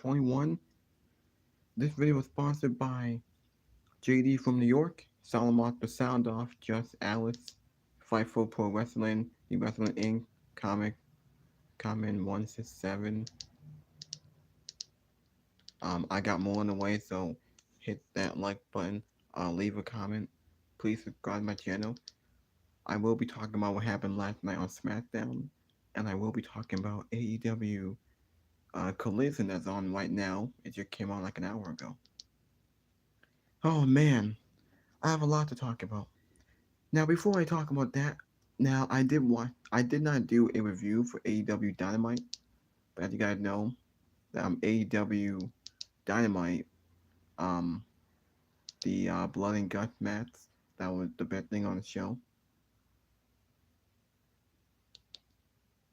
21. This video was sponsored by JD from New York, Salamat the Sound Off, Just Alice, Fightful Pro Wrestling, The Wrestling Inc., Comic, Comment 167. I got more on the way, so hit that like button, leave a comment, please subscribe to my channel. I will be talking about what happened last night on Smackdown, and I will be talking about AEW Collision that's on right now. It just came on like an hour ago. Oh man, I have a lot to talk about. Now, before I talk about that, now I did not do a review for AEW Dynamite, but as you guys know, AEW Dynamite, um, the Blood and Guts match, that was the best thing on the show.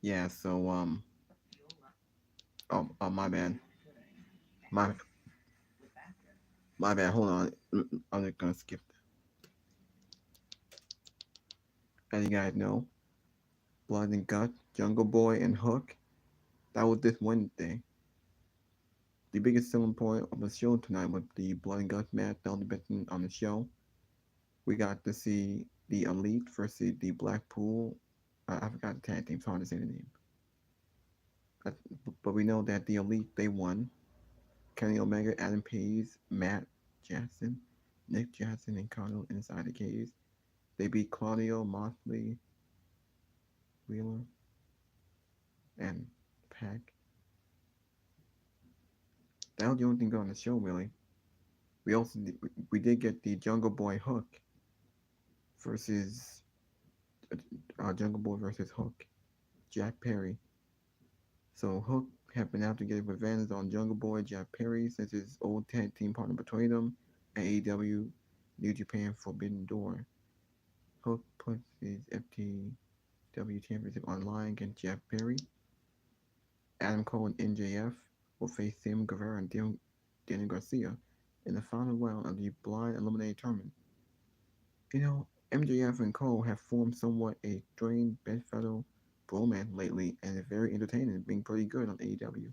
Yeah, so my bad, my my bad. Hold on, I'm just gonna skip that. As you guys know, Blood and Guts, Jungle Boy, and Hook. That was this Wednesday. The biggest selling point of the show tonight was the Blood and Guts match, that was the best thing on the show. We got to see the Elite versus the Blackpool. I forgot the tag team, it's hard to say the name. But we know that the Elite, they won. Kenny Omega, Adam Page, Matt Jackson, Nick Jackson, and Carlo inside the cage. They beat Claudio, Moxley, Wheeler, and Pac. That was the only thing good on the show, really. We did get the Jungle Boy Hook versus Jungle Boy versus Hook, Jack Perry. So Hook have been out to get revenge on Jungle Boy Jack Perry since his old tag team partner betrayed him at AEW New Japan Forbidden Door. Hook puts his FTW Championship online against Jack Perry. Adam Cole and NJF will face Sam Guevara and Daniel Garcia in the final round of the Blind Eliminator Tournament. You know, MJF and Cole have formed somewhat a strained bedfellow bromance lately, and it's very entertaining, being pretty good on AEW.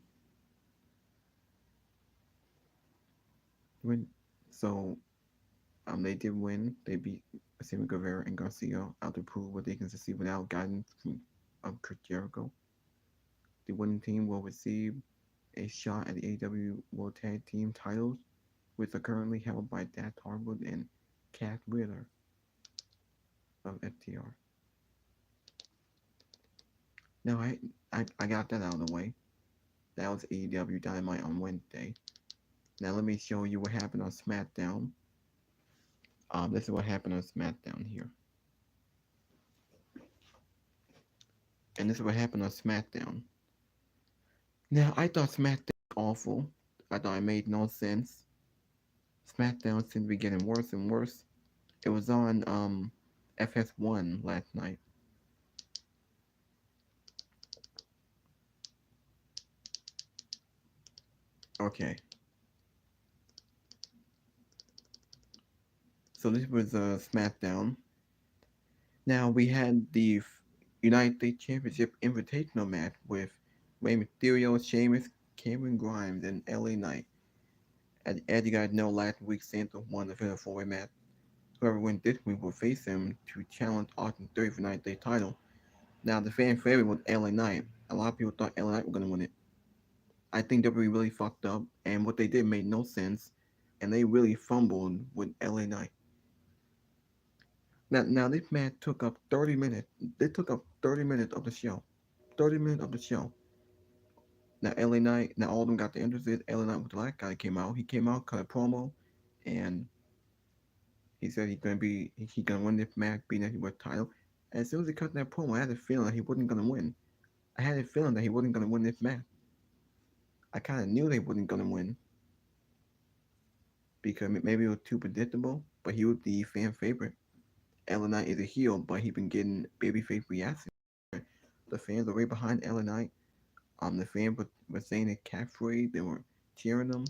So, they did win. They beat Sammy Guevara and Garcia out to prove what they can succeed without guidance from Chris Jericho. The winning team will receive a shot at the AEW World Tag Team titles, which are currently held by Dax Harwood and Cass Wheeler of FTR. Now I got that out of the way. That was AEW Dynamite on Wednesday. Now let me show you what happened on Smackdown. This is what happened on Smackdown here. And this is what happened on Smackdown. Now I thought Smackdown was awful. I thought it made no sense. Smackdown seemed to be getting worse and worse. It was on FS1 last night. Okay. So this was SmackDown. Now we had the United States Championship Invitational match with Rey Mysterio, Sheamus, Cameron Grimes, and LA Knight. As you guys know, last week Santos won the Fatal 4-Way match. Whoever wins this week will face him to challenge Austin Theory for United States title. Now the fan favorite was LA Knight. A lot of people thought LA Knight was going to win it. I think WWE really fucked up, and what they did made no sense, and they really fumbled with LA Knight. Now this match took up 30 minutes. They took up 30 minutes of the show. 30 minutes of the show. Now LA Knight, now all of them got the entrances. LA Knight was the last guy that came out. He came out, cut a promo, and he said he's gonna win this match, beat the World title. And as soon as he cut that promo, I had a feeling that he wasn't gonna win. I had a feeling that he wasn't gonna win this match. I kind of knew they wasn't gonna win because maybe it was too predictable. But he was the fan favorite. LA Knight is a heel, but he's been getting babyface reactions. The fans are right behind LA Knight. The fans were saying it cat-free. They were cheering him,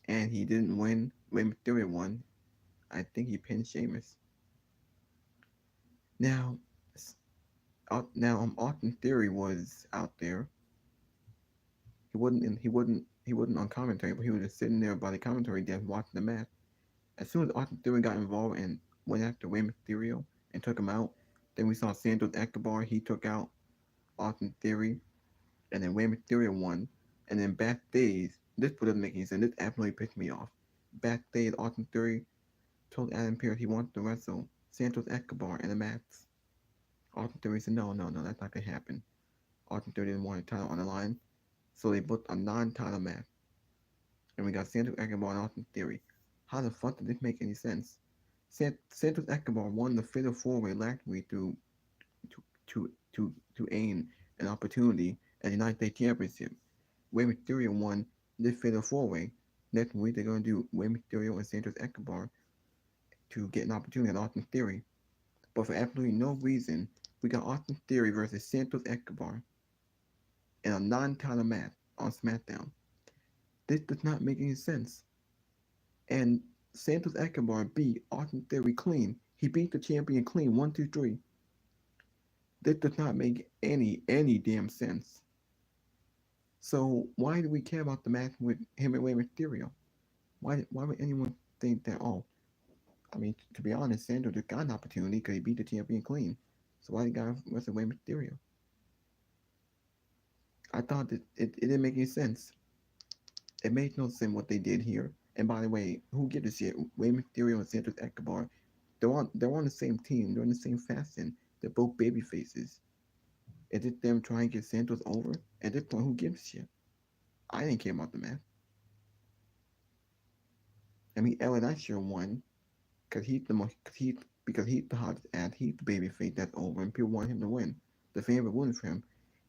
and he didn't win. Rey Mysterio won. I think he pinned Sheamus. Now, Austin Theory was out there. He wasn't he wasn't on commentary, but he was just sitting there by the commentary desk watching the match. As soon as Austin Theory got involved and went after Rey Mysterio and took him out, then we saw Santos Escobar. He took out Austin Theory, and then Rey Mysterio won. And then backstage, this doesn't make any sense. This absolutely pissed me off. Backstage, Austin Theory told Adam Pearce he wanted to wrestle Santos Escobar in a match. Austin Theory said, no, no, no, that's not going to happen. Austin Theory didn't want a title on the line, so they booked a non-title match. And we got Santos Escobar and Austin Theory. How the fuck did this make any sense? Santos Escobar won the Fatal 4-Way last week to, to aim an opportunity at the United States Championship. Rey Mysterio won this Fatal 4-Way. Next week they're going to do Rey Mysterio and Santos Escobar to get an opportunity at Austin Theory. But for absolutely no reason, we got Austin Theory versus Santos Escobar in a non-title match on SmackDown. This does not make any sense. And Santos Escobar beat Austin Theory clean. He beat the champion clean, 1, 2, 3. This does not make any damn sense. So why do we care about the match with him and Rey Mysterio? Why would anyone think that? Oh, I mean, to be honest, Santos just got an opportunity because he beat the champion clean. So why did guy wrestle Rey Mysterio? I thought that it didn't make any sense. It made no sense what they did here. And by the way, who gives a shit? Rey Mysterio and Santos Escobar, they're on the same team. They're in the same fashion. They're both baby faces. Is it them trying to get Santos over? At this point, who gives a shit? I didn't care about the match. I mean, Ellen I sure won because he's the most because he's the hottest ass. He's the baby face that's over, and people want him to win. The fans were rooting for him,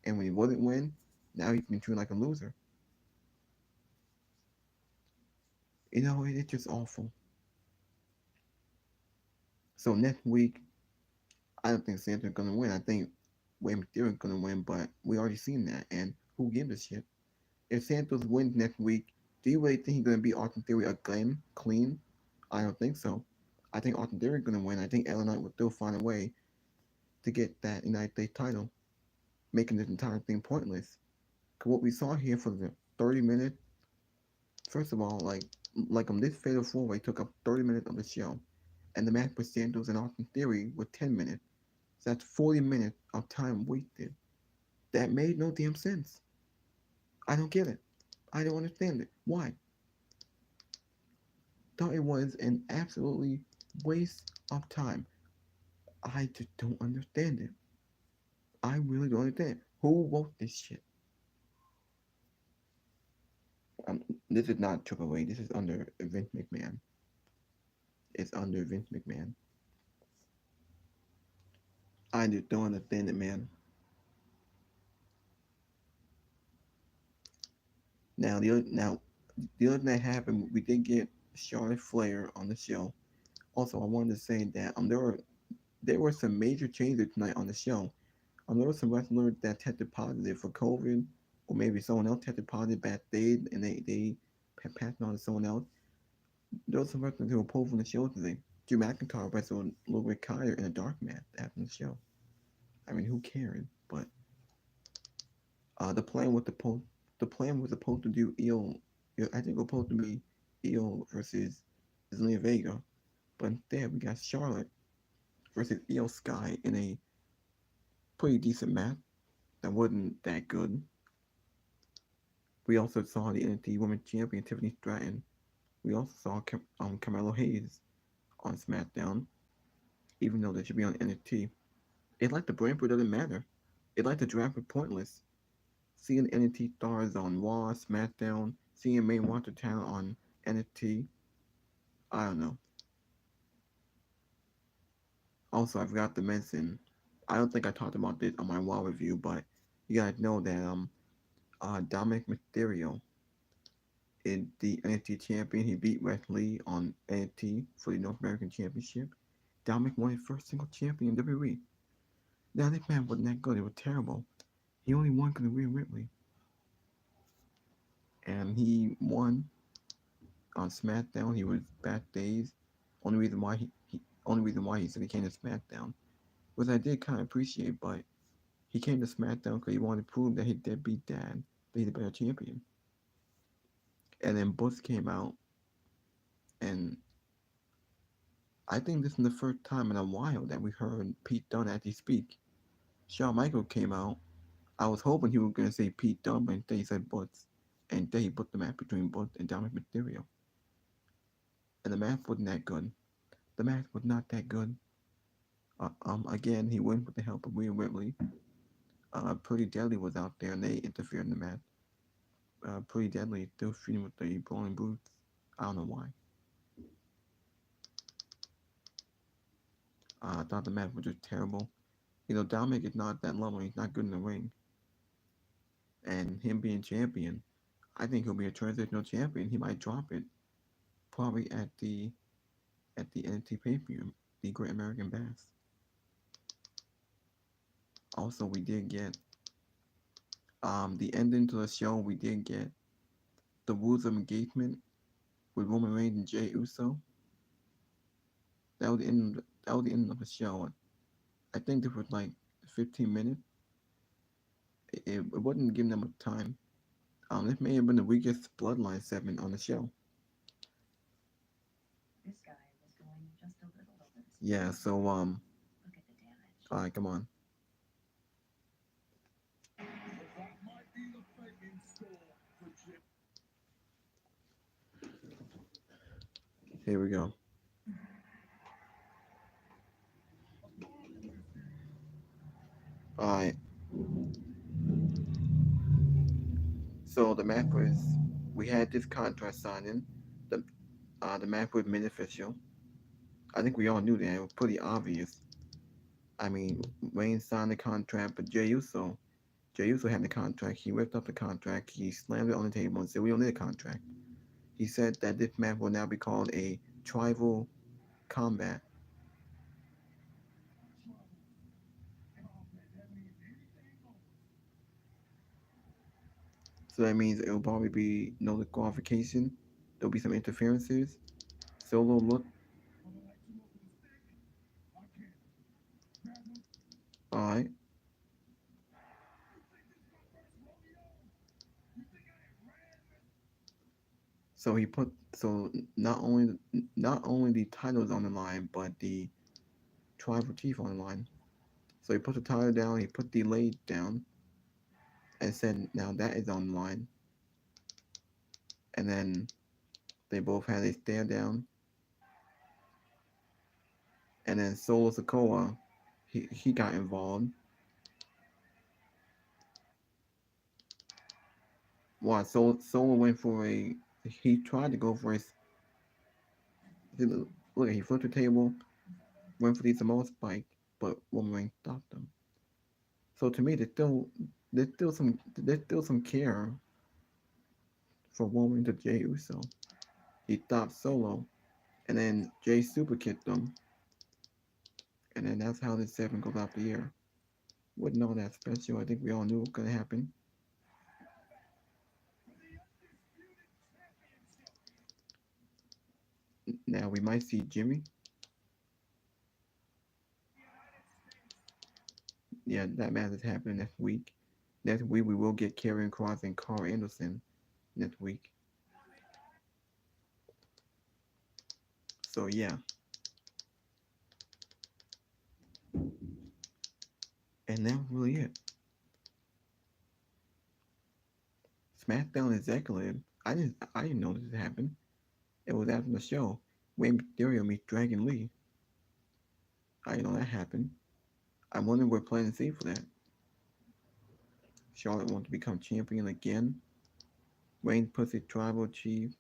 and when he wouldn't win, now he's been treated like a loser. It's just awful. So next week, I don't think Santos is gonna win. I think Rey Mysterio is gonna win, but we already seen that, and who gives a shit? If Santos wins next week, do you really think he's gonna beat Austin Theory again, clean? I don't think so. I think Austin Theory is gonna win. I think LA Knight will still find a way to get that United States title, making this entire thing pointless. Cause what we saw here for the 30 minutes, first of all, this Fatal 4-Way took up 30 minutes of the show, and the match with Santos and Austin Theory was 10 minutes. So that's 40 minutes of time wasted. That made no damn sense. I don't get it. I don't understand it. Why? Thought it was an absolutely waste of time. I just don't understand it. I really don't understand. Who wrote this shit? This is not Triple A. This is under Vince McMahon. It's under Vince McMahon. I just don't understand it, man. The other thing that happened, we did get Charlotte Flair on the show. Also, I wanted to say that there were some major changes tonight on the show. There were some wrestlers that tested positive for COVID, or maybe someone else tested positive backstage, and they passed it on to someone else. There were some wrestlers who were pulled from the show today. Drew McIntyre wrestled Ludwig Kaiser in a dark match after the show. I mean, who cared? But the plan was supposed to do Eel. I think it was supposed to be Eel versus Zelina Vega, but instead we got Charlotte versus Io Sky in a pretty decent match that wasn't that good. We also saw the NXT Women's Champion Tiffany Stratton. We also saw Carmelo Hayes on SmackDown, even though they should be on NXT. It's like the brand doesn't matter. It's like the draft was pointless. Seeing NXT stars on Raw, SmackDown, seeing main roster talent on NXT, I don't know. Also, I forgot to mention, I don't think I talked about this on my Raw review, but you guys know that Dominic Mysterio is the NXT champion. He beat Wes Lee on NXT for the North American Championship. Dominic won his first single champion in WWE. Now, this man wasn't that good. It was terrible. He only won because of Rhea Ripley. And he won on SmackDown. He was backstage. Only reason why he said he came to SmackDown, which I did kind of appreciate, but he came to SmackDown because he wanted to prove that he did beat Dad, that he's a better champion. And then Butch came out, and I think this is the first time in a while that we heard Pete Dunne actually speak. Shawn Michaels came out. I was hoping he was going to say Pete Dunne, but instead he said Butch. And then he put the match between Butch and Dominic Mysterio. And the match wasn't that good. The match was not that good. Again, he went with the help of Rhea Ripley. Pretty Deadly was out there, and they interfered in the match. Pretty Deadly still feuding with the Brawling Brutes. I don't know why. I thought the match was just terrible. Dominic is not that level. He's not good in the ring. And him being champion, I think he'll be a transitional champion. He might drop it probably at the NXT pay-per-view, the Great American Bash. Also, we did get the ending to the show. We did get the rules of engagement with Roman Reigns and Jey Uso. That was the end. That was the end of the show. I think this was like 15 minutes. It wasn't giving them a time. This may have been the weakest Bloodline segment on the show. This guy was going just a little over the speed. Yeah. So Look at the damage. all right, come on. Here we go. All right. So the match was we had this contract signing. The the match was made official. I think we all knew that. It was pretty obvious. I mean, Wayne signed the contract, but Jey Uso had the contract. He ripped up the contract. He slammed it on the table and said, "We don't need a contract." He said that this match will now be called a tribal combat. So that means it will probably be no disqualification. There'll be some interferences. Solo look. All right. So he put so not only the titles on the line, but the tribal chief on the line. So he put the title down. He put the leg down and said, "Now that is on the line." And then they both had a stare down. And then Solo Sikoa, he got involved. Wow, Solo went for a. He tried to go for a. Look, he flipped the table, went for the Samoa spike, but Roman Reigns stopped him. So to me, there's still some care for Roman to Jey Uso. He stopped Solo, and then Jey super kicked him, and then that's how this segment goes out the air. Wasn't all that special. I think we all knew what was gonna happen. Now we might see Jimmy. Yeah, that match is happening next week. Next week we will get Karrion Kross and Carl Anderson next week. So yeah, and that's really it. SmackDown executive. I didn't know this happened. It was after the show. Rey Mysterio meets Dragon Lee. I didn't know that happened. I wonder what planning to see for that. Charlotte wants to become champion again. Wayne puts his tribal chief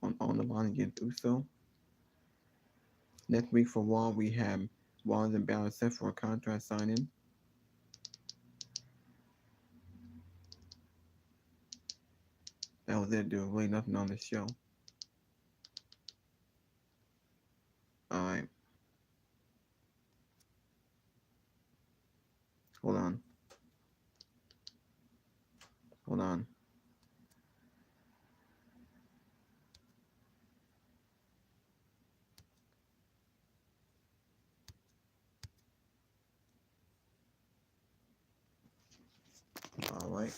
on the line against Uso. Next week for Raw, we have Rollins and Balor set for a contract signing. That was it. There was really nothing on the show. Alright, hold on. Hold on. Alright.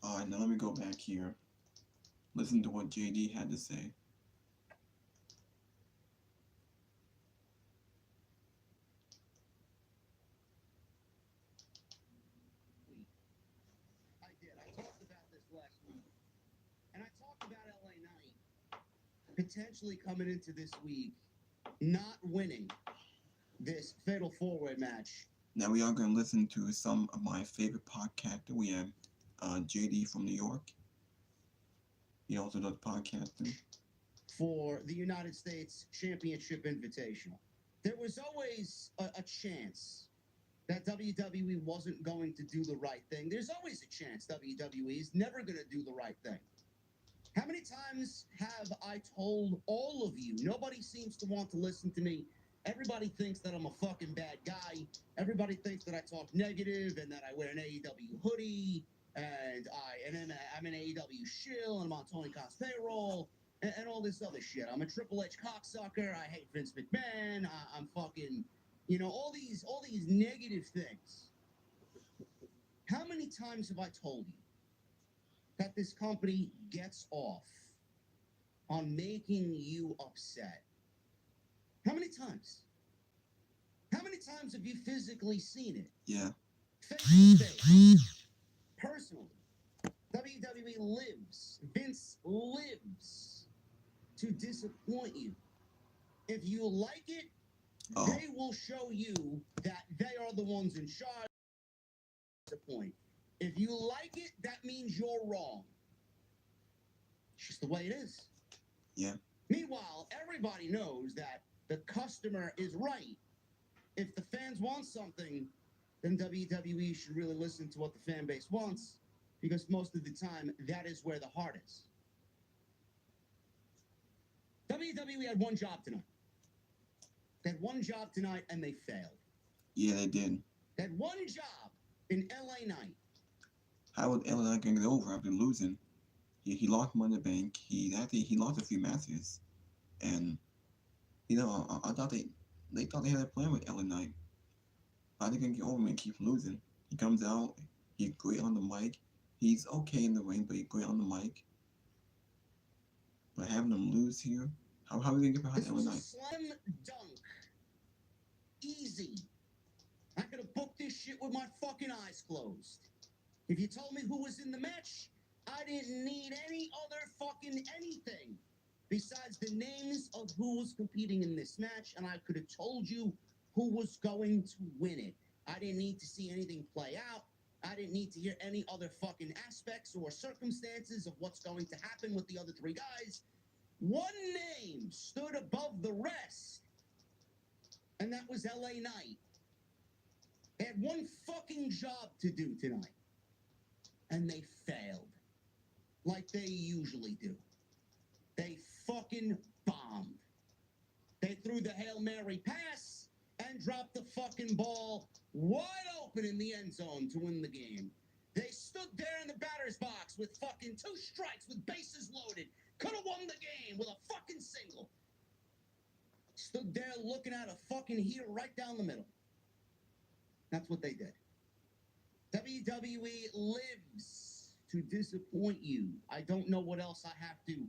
Alright, now let me go back here. Listen to what JD had to say. I did. I talked about this last week. And I talked about LA Knight potentially coming into this week not winning this fatal four-way match. Now we are going to listen to some of my favorite podcasts. We have JD from New York. He also does podcasting. For the United States Championship Invitational. There was always a chance that WWE wasn't going to do the right thing. There's always a chance WWE is never going to do the right thing. How many times have I told all of you, nobody seems to want to listen to me. Everybody thinks that I'm a fucking bad guy. Everybody thinks that I talk negative and that I wear an AEW hoodie and I'm an AEW shill and I'm on Tony Khan's payroll and all this other shit. I'm a Triple H cocksucker. I hate Vince McMahon. I'm fucking, all these negative things. How many times have I told you that this company gets off on making you upset? How many times? How many times have you physically seen it? Yeah. Face to face. Personally. WWE lives. Vince lives to disappoint you. If you like it, they will show you that they are the ones in charge. Disappoint. If you like it, that means you're wrong. It's just the way it is. Yeah. Meanwhile, everybody knows that the customer is right. If the fans want something, then WWE should really listen to what the fan base wants, because most of the time, that is where the heart is. WWE had one job tonight. They had one job tonight, and they failed. Yeah, they did. They had one job in LA Knight. How was LA Knight going to get over after losing? He lost Money in the Bank. He lost a few matches, and I thought they thought they had a plan with LA Knight. How they gonna get over him and keep losing? He comes out. He's great on the mic. He's okay in the ring, but he's great on the mic. But having him lose here, how are we gonna get behind This LA was a Knight? slam dunk. Easy. I could have booked this shit with my fucking eyes closed. If you told me who was in the match, I didn't need any other fucking anything besides the names of who was competing in this match, and I could have told you who was going to win it. I didn't need to see anything play out. I didn't need to hear any other fucking aspects or circumstances of what's going to happen with the other three guys. One name stood above the rest, and that was LA Knight. They had one fucking job to do tonight, and they failed, like they usually do. They fucking bombed. They threw the Hail Mary pass and dropped the fucking ball wide open in the end zone to win the game. They stood there in the batter's box with fucking 2 strikes with bases loaded. Could have won the game with a fucking single. Stood there looking at a fucking heater right down the middle. That's what they did. WWE lives to disappoint you. I don't know what else I have to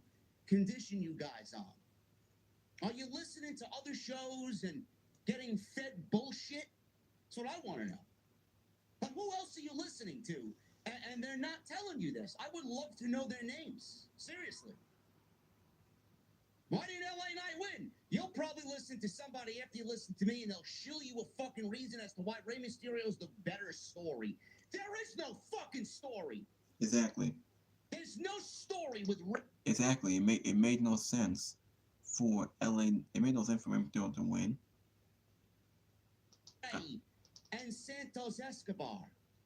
condition you guys on. Are you listening to other shows and getting fed bullshit? That's what I want to know. But who else are you listening to? And they're not telling you this. I would love to know their names. Seriously. Why did LA Knight win? You'll probably listen to somebody after you listen to me, and they'll shill you a fucking reason as to why Rey Mysterio's the better story. There is no fucking story. Exactly. There's no story with Rey. Exactly. It made no sense for LA. It made no sense for him to win. And Santos Escobar.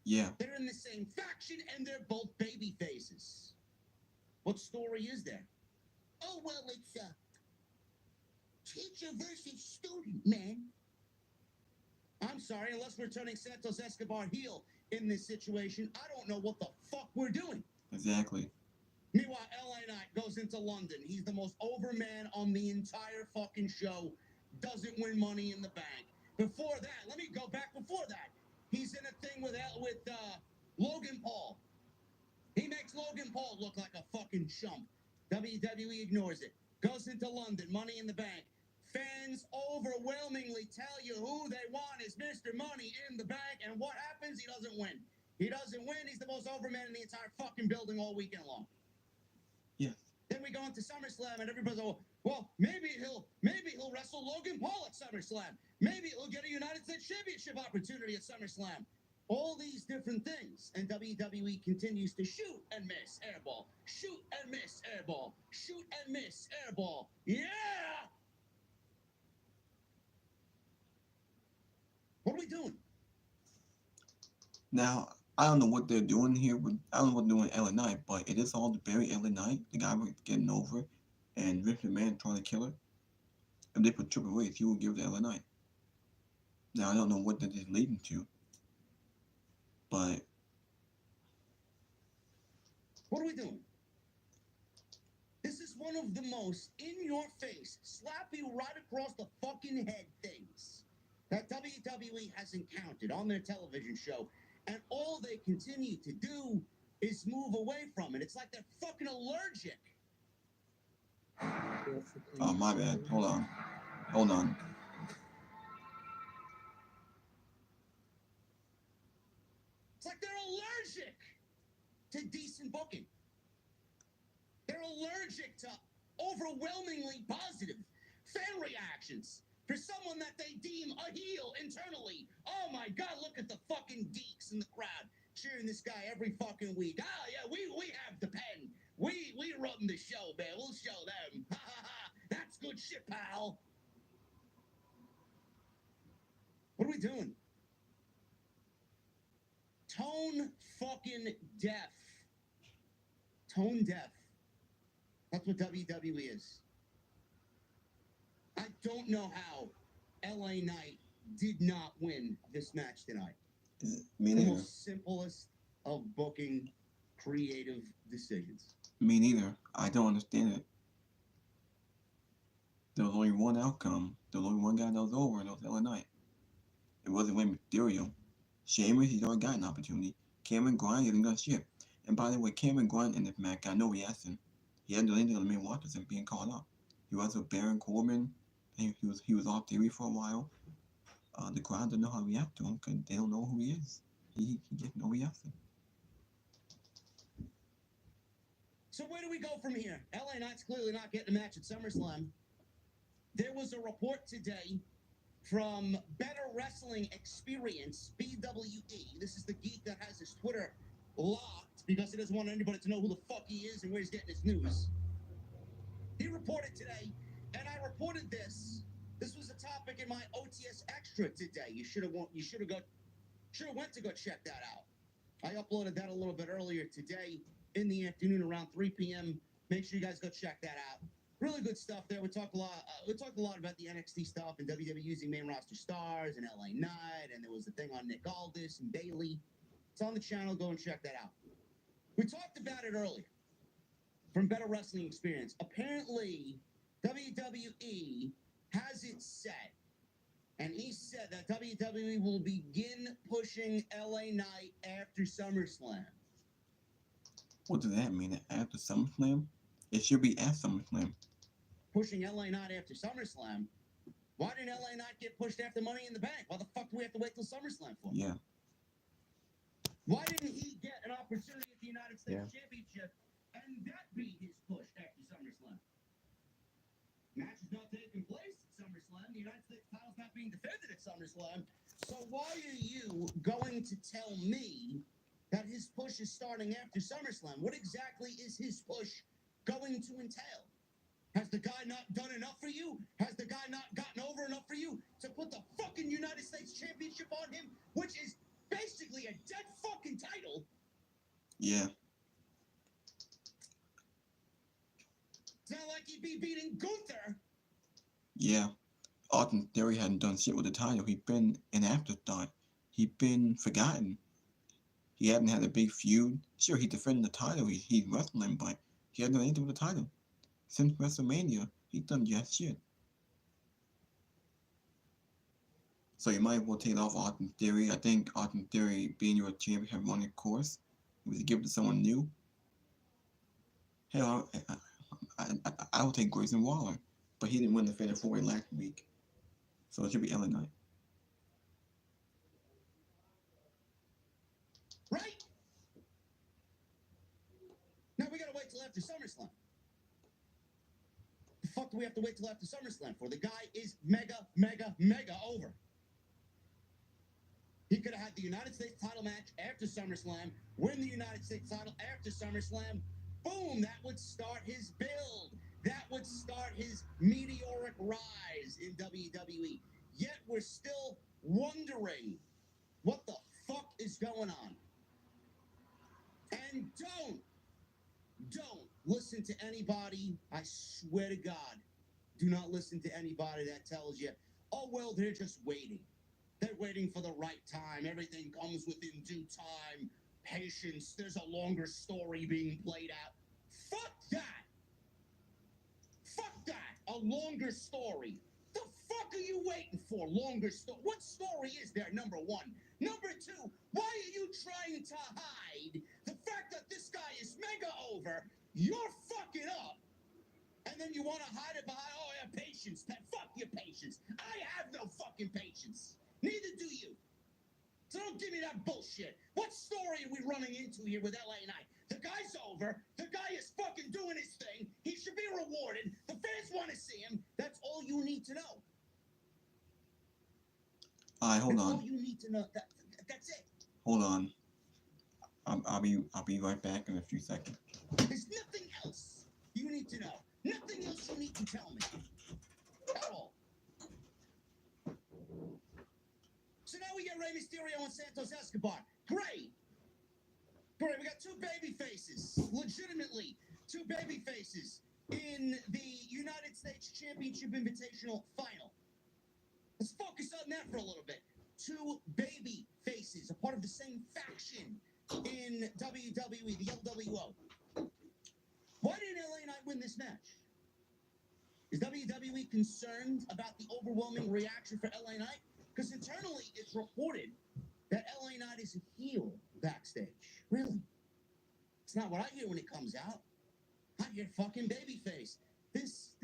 Yeah. They're in the same faction, and they're both baby faces. What story is there? Oh, well, it's teacher versus student, man. I'm sorry, unless we're turning Santos Escobar heel in this situation, I don't know what the fuck we're doing. Exactly. Meanwhile, LA Knight goes into London. He's the most over man on the entire fucking show. Doesn't win Money in the Bank. Before that, let me go back before that. He's in a thing with Logan Paul. He makes makes Logan Paul look like a fucking chump. WWE ignores it. Goes into London, Money in the Bank. Fans overwhelmingly tell you who they want is Mr. Money in the Bank, and what happens? He doesn't win. He doesn't win. He's the most over man in the entire fucking building all weekend long. Yes. Then we go into SummerSlam, and everybody's like, well, maybe he'll wrestle Logan Paul at SummerSlam. Maybe he'll get a United States Championship opportunity at SummerSlam. All these different things, and WWE continues to shoot and miss, airball, shoot and miss, airball, shoot and miss, airball. Yeah! What are we doing? Now, I don't know what they're doing here. I don't know what they're doing LA Knight, but it is all the very LA Knight, the guy we're getting over, and Vince McMahon trying to kill her. If they put Triple H, he will give it to LA Knight. Now, I don't know what that is leading to, but what are we doing? This is one of the most in-your-face, slap you right across the fucking head things that WWE has encountered on their television show, and all they continue to do is move away from it. It's like they're fucking allergic. oh, my bad. Hold on. It's like they're allergic to decent booking. They're allergic to overwhelmingly positive fan reactions for someone that they deem a heel internally. Oh my God, look at the fucking geeks in the crowd cheering this guy every fucking week. Ah, yeah, we have the pen. We run the show, man. We'll show them. Ha ha ha. That's good shit, pal. What are we doing? Tone fucking deaf. Tone deaf. That's what WWE is. I don't know how LA Knight did not win this match tonight. Me The neither. most simplest of booking creative decisions. Me neither. I don't understand it. There was only one outcome. There was only one guy that was over, and that was LA Knight. It wasn't Rey Mysterio. Sheamus, he's already got an opportunity. Cameron Grimes hasn't got shit. And by the way, Cameron Grimes in this match got no reaction. He hadn't done anything on the main roster since being called up. He was with Baron Corbin. And he was off TV for a while. The crowd don't know how to react to him because they don't know who he is. He gets no reaction. So where do we go from here? LA Knight's clearly not getting a match at SummerSlam. There was a report today from Better Wrestling Experience, BWE. This is the geek that has his Twitter locked because he doesn't want anybody to know who the fuck he is and where he's getting his news. He reported today, and I reported this. This was a topic in my OTS Extra today. You should have went to go check that out. I uploaded that a little bit earlier today in the afternoon around 3 p.m. Make sure you guys go check that out. Really good stuff there. We talked a lot about the NXT stuff and WWE using main roster stars and LA Knight, and there was a thing on Nick Aldis and Bailey. It's on the channel. Go and check that out. We talked about it earlier from Better Wrestling Experience. Apparently, WWE has it set, and he said that WWE will begin pushing LA Knight after SummerSlam. What does that mean? After SummerSlam? It should be at SummerSlam. Pushing LA Knight after SummerSlam? Why didn't LA Knight get pushed after Money in the Bank? Why the fuck do we have to wait till SummerSlam for? Yeah. Why didn't he get an opportunity at the United States Yeah. Championship and that be his push after SummerSlam? Match is not taking place at SummerSlam. The United States title's not being defended at SummerSlam. So why are you going to tell me that his push is starting after SummerSlam? What exactly is his push going to entail? Has the guy not done enough for you? Has the guy not gotten over enough for you to put the fucking United States Championship on him, which is basically a dead fucking title? Yeah. It's not like he'd be beating Gunther. Yeah. Austin Theory hadn't done shit with the title. He'd been an afterthought. He'd been forgotten. He hadn't had a big feud. Sure, he defended the title. He's wrestling, but he hadn't done anything with the title. Since WrestleMania, he's done just shit. So you might as well take it off Austin Theory. I think Austin Theory, being your champion, had run its course. It was to give it to someone new. Hell, I would take Grayson Waller, but he didn't win the Fatal 4-Way last week, so it should be LA Knight. Right? Now we gotta wait till after SummerSlam. The fuck do we have to wait till after SummerSlam for? The guy is mega, mega, mega over. He could have had the United States title match after SummerSlam, win the United States title after SummerSlam. Boom, that would start his build. That would start his meteoric rise in WWE. Yet we're still wondering what the fuck is going on. And don't listen to anybody. I swear to God, do not listen to anybody that tells you, oh, well, they're just waiting. They're waiting for the right time. Everything comes within due time. Patience. There's a longer story being played out. Fuck that. Fuck that. A longer story. The fuck are you waiting for? Longer story. What story is there, number one? Number two, why are you trying to hide the fact that this guy is mega over? You're fucking up. And then you want to hide it behind, oh, I have patience. Fuck your patience. I have no fucking patience. Neither do you. So don't give me that bullshit. What story are we running into here with LA Knight? The guy's over. The guy is fucking doing his thing. He should be rewarded. The fans want to see him. That's all you need to know. Alright, hold That's on. all you need to know. That's it. Hold on. I'll be right back in a few seconds. There's nothing else you need to know. Nothing else you need to tell me. At all. So now we get Rey Mysterio and Santos Escobar. Great. Great. We got two baby faces. Legitimately, two baby faces in the United States Championship Invitational Final. Let's focus on that for a little bit. Two baby faces, a part of the same faction in WWE, the LWO. Why didn't LA Knight win this match? Is WWE concerned about the overwhelming reaction for LA Knight? Because internally, it's reported that LA Knight is a heel backstage. Really? It's not what I hear when it comes out. I hear fucking babyface. This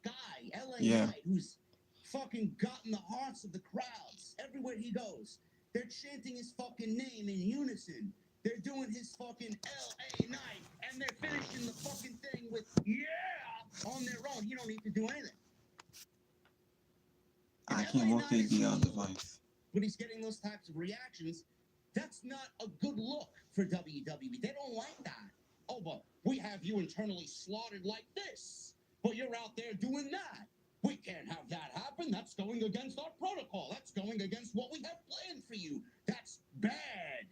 guy, LA Yeah. Knight, who's fucking gotten the hearts of the crowds everywhere he goes. They're chanting his fucking name in unison. They're doing his fucking LA Knight, and they're finishing the fucking thing with yeah on their own. He don't need to do anything. I If can't LA rotate Knight is the heel, device. but he's getting those types of reactions, that's not a good look for WWE. They don't like that. Oh, but we have you internally slaughtered like this, but you're out there doing that. We can't have that happen. That's going against our protocol. That's going against what we have planned for you. That's bad.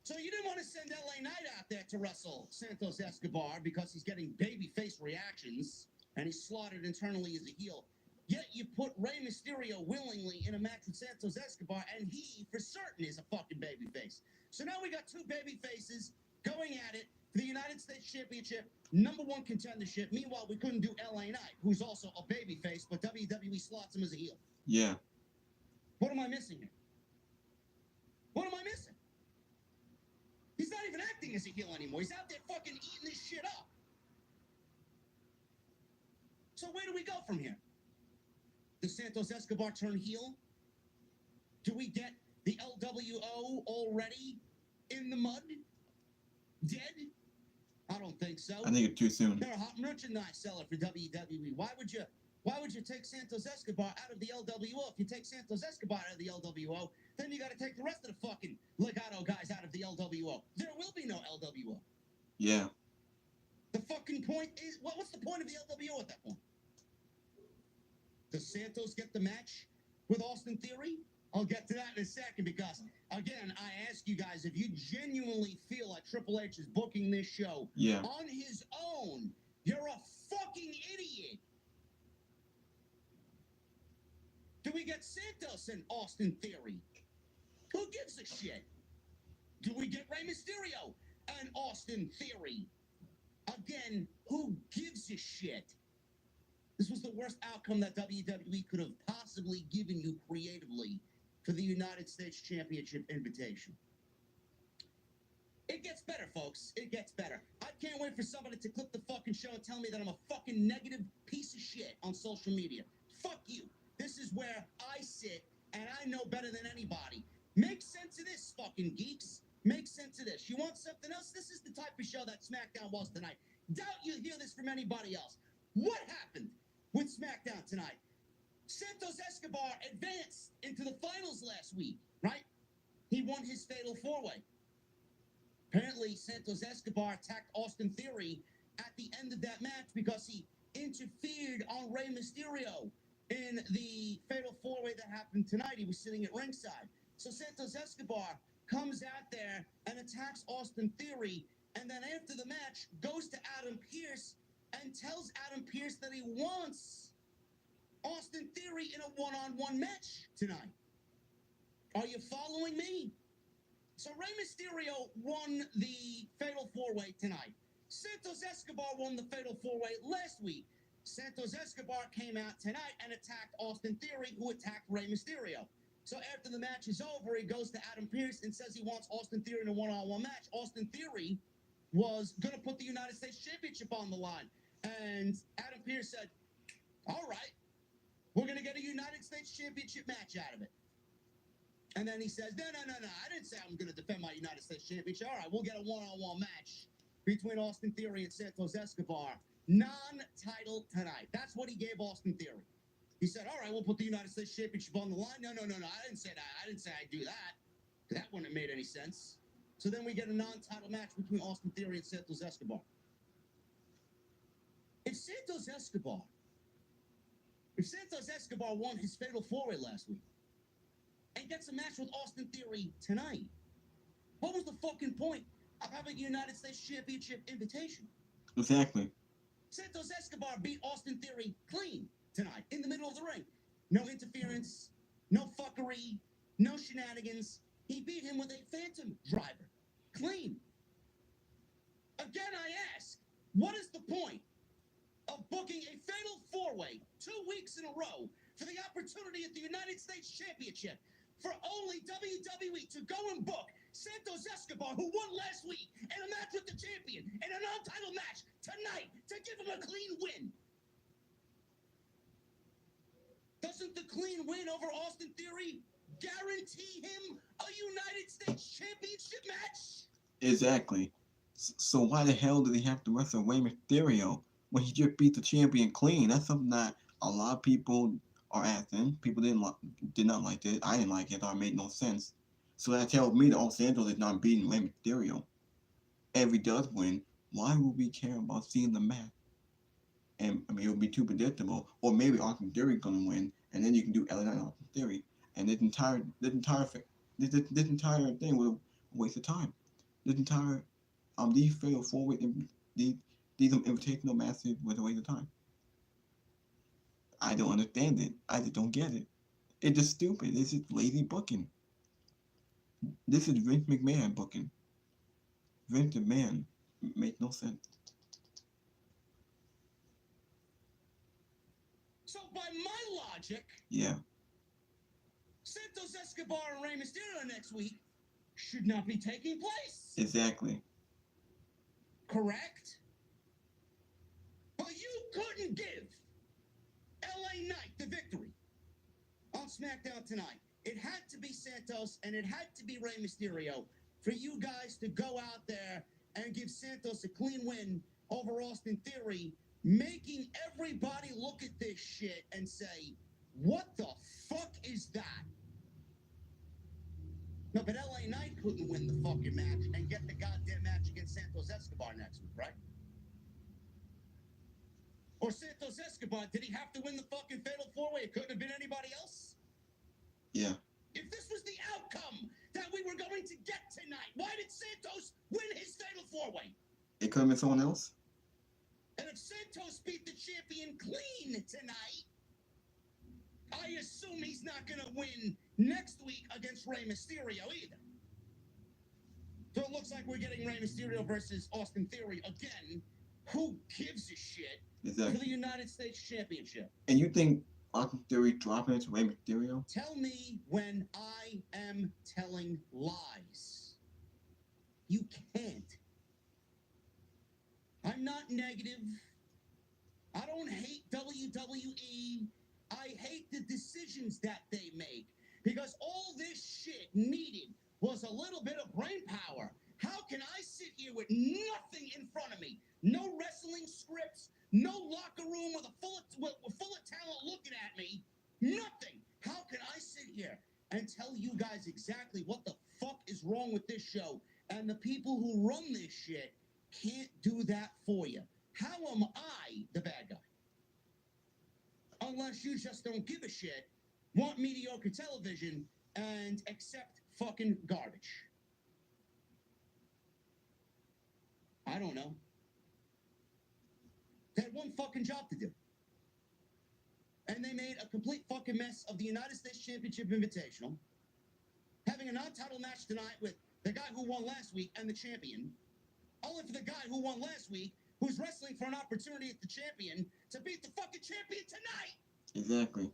So you didn't want to send LA Knight out there to wrestle Santos Escobar because he's getting babyface reactions and he's slaughtered internally as a heel. Yet you put Rey Mysterio willingly in a match with Santos Escobar, and he, for certain, is a fucking babyface. So now we got two babyfaces going at it for the United States Championship, #1 contendership. Meanwhile, we couldn't do LA Knight, who's also a babyface, but WWE slots him as a heel. Yeah. What am I missing here? What am I missing? He's not even acting as a heel anymore. He's out there fucking eating this shit up. So where do we go from here? Does Santos Escobar turn heel? Do we get the LWO already in the mud? Dead? I don't think so. I think it's too soon. They're a hot merchandise seller for WWE. Why would you take Santos Escobar out of the LWO? If you take Santos Escobar out of the LWO, then you got to take the rest of the fucking Legato guys out of the LWO. There will be no LWO. Yeah. The fucking point is, what's the point of the LWO at that point? Does Santos get the match with Austin Theory? I'll get to that in a second because, again, I ask you guys, if you genuinely feel like Triple H is booking this show Yeah. on his own, you're a fucking idiot. Do we get Santos and Austin Theory? Who gives a shit? Do we get Rey Mysterio and Austin Theory? Again, who gives a shit? This was the worst outcome that WWE could have possibly given you creatively for the United States Championship invitation. It gets better, folks. It gets better. I can't wait for somebody to clip the fucking show and tell me that I'm a fucking negative piece of shit on social media. Fuck you. This is where I sit, and I know better than anybody. Make sense of this, fucking geeks. Make sense of this. You want something else? This is the type of show that SmackDown was tonight. Doubt you hear this from anybody else. What happened with SmackDown tonight? Santos Escobar advanced into the finals last week, right? He won his fatal four-way. Apparently, Santos Escobar attacked Austin Theory at the end of that match because he interfered on Rey Mysterio in the fatal four-way that happened tonight. He was sitting at ringside. So Santos Escobar comes out there and attacks Austin Theory, and then after the match goes to Adam Pearce and tells Adam Pearce that he wants Austin Theory in a one-on-one match tonight. Are you following me? So Rey Mysterio won the Fatal 4-Way tonight. Santos Escobar won the Fatal 4-Way last week. Santos Escobar came out tonight and attacked Austin Theory, who attacked Rey Mysterio. So after the match is over, he goes to Adam Pearce and says he wants Austin Theory in a one-on-one match. Austin Theory was going to put the United States Championship on the line. And Adam Pearce said, all right, we're going to get a United States Championship match out of it. And then he says, no, I didn't say I'm going to defend my United States Championship. All right, we'll get a one-on-one match between Austin Theory and Santos Escobar. Non-title tonight. That's what he gave Austin Theory. He said, all right, we'll put the United States Championship on the line. No, I didn't say that. I didn't say I'd do that. That wouldn't have made any sense. So then we get a non-title match between Austin Theory and Santos Escobar. If Santos Escobar won his Fatal 4-Way last week, and gets a match with Austin Theory tonight, what was the fucking point of having a United States Championship invitation? Exactly. Santos Escobar beat Austin Theory clean tonight, in the middle of the ring. No interference, no fuckery, no shenanigans. He beat him with a Phantom Driver. Clean. Again, I ask, what is the point of booking a Fatal 4-Way 2 weeks in a row for the opportunity at the United States Championship for only WWE to go and book Santos Escobar, who won last week, in a match with the champion, in a non-title match tonight, to give him a clean win? Doesn't the clean win over Austin Theory guarantee him a United States Championship match? Exactly. So why the hell did he have to wrestle Rey Mysterio when he just beat the champion clean? That's something that a lot of people are asking. People did not like it. I didn't like it. Thought it made no sense. So that tells me that Los Santos is not beating Rey Mysterio. If he does win, why would we care about seeing the match? And I mean, it would be too predictable. Or maybe Austin Theory gonna win, and then you can do LA Knight Austin Theory, and this entire thing was a waste of time. This entire these fatal forward these invitational matches was a waste of time. I don't understand it. I just don't get it. It's just stupid. It's just lazy booking. This is Vince McMahon booking. Vince McMahon makes no sense. So by my logic, Yeah, Santos Escobar and Rey Mysterio next week should not be taking place. exactly. Correct? But you couldn't give LA Knight the victory on SmackDown tonight. It had to be Santos and it had to be Rey Mysterio for you guys to go out there and give Santos a clean win over Austin Theory, making everybody look at this shit and say, what the fuck is that? No, but LA Knight couldn't win the fucking match and get the goddamn match against Santos Escobar next week, right? Or Santos Escobar, did he have to win the fucking Fatal 4-Way? It couldn't have been anybody else? Yeah. If this was the outcome that we were going to get tonight, why did Santos win his Fatal 4-Way? It could have been someone else. And if Santos beat the champion clean tonight, I assume he's not going to win next week against Rey Mysterio either. So it looks like we're getting Rey Mysterio versus Austin Theory again. Who gives a shit for Exactly. the United States Championship? And you think Austin Theory dropping it to Rey Mysterio? Tell me when I am telling lies. You can't. not negative. I don't hate WWE. I hate the decisions that they make because all this shit needed was a little bit of brain power. How can I sit here with nothing in front of me? No wrestling scripts, no locker room with full of talent looking at me. Nothing. How can I sit here and tell you guys exactly what the fuck is wrong with this show? And the people who run this shit can't do that for you. How am I the bad guy? Unless you just don't give a shit, want mediocre television, and accept fucking garbage. I don't know. They had one fucking job to do. And they made a complete fucking mess of the United States Championship Invitational, having a non-title match tonight with the guy who won last week and the champion, only for the guy who won last week, who's wrestling for an opportunity at the champion, to beat the fucking champion tonight. Exactly.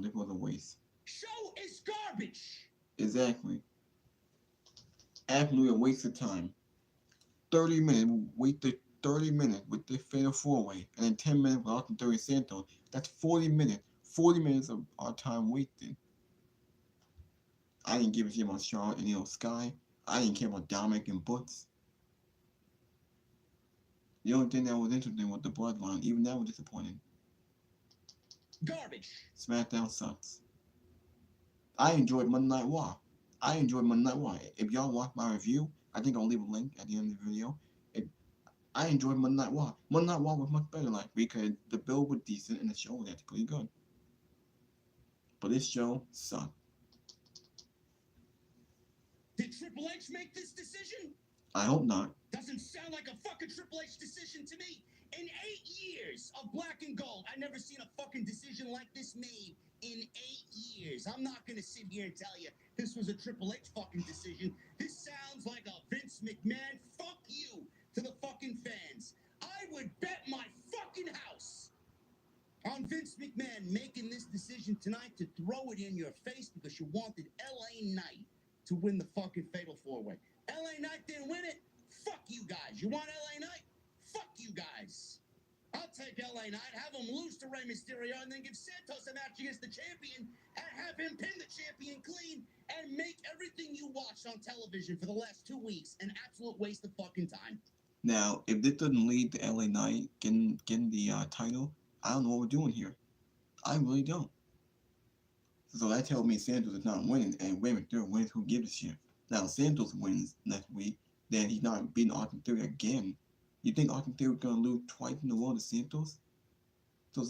It was a waste. Show is garbage. Exactly. Absolutely a waste of time. 30 minutes, wasted 30 minutes with the fatal four-way, and then 10 minutes with Austin Theory Santos. That's 40 minutes. 40 minutes of our time wasted. I didn't give a shit about Charlotte and Sky. I didn't care about Dominic and Butts. The only thing that was interesting was the bloodline. Even that was disappointing. Garbage. SmackDown sucks. I enjoyed Monday Night Raw. If y'all watch my review, I think I'll leave a link at the end of the video. I enjoyed Monday Night Raw. Monday Night Raw was much better, because the build was decent and the show was actually pretty good. But this show sucked. Did Triple H make this decision? I hope not. Doesn't sound like a fucking Triple H decision to me. In 8 years of Black and Gold, I never seen a fucking decision like this made in 8 years. I'm not gonna sit here and tell you this was a Triple H fucking decision. This sounds like a Vince McMahon fuck you to the fucking fans. I would bet my fucking house on Vince McMahon making this decision tonight to throw it in your face because you wanted LA Knight to win the fucking Fatal 4-Way. LA Knight didn't win it. Fuck you guys. You want LA Knight? Fuck you guys. I'll take LA Knight, have him lose to Rey Mysterio, and then give Santos a match against the champion, and have him pin the champion clean, and make everything you watched on television for the last 2 weeks an absolute waste of fucking time. Now, if this doesn't lead to LA Knight getting the title, I don't know what we're doing here. I really don't. So that tells me Santos is not winning, and Rey Mysterio wins, who gives a shit. Now, Santos wins next week, then he's not beating Austin Theory again. You think Austin Theory is going to lose twice in a row to Santos?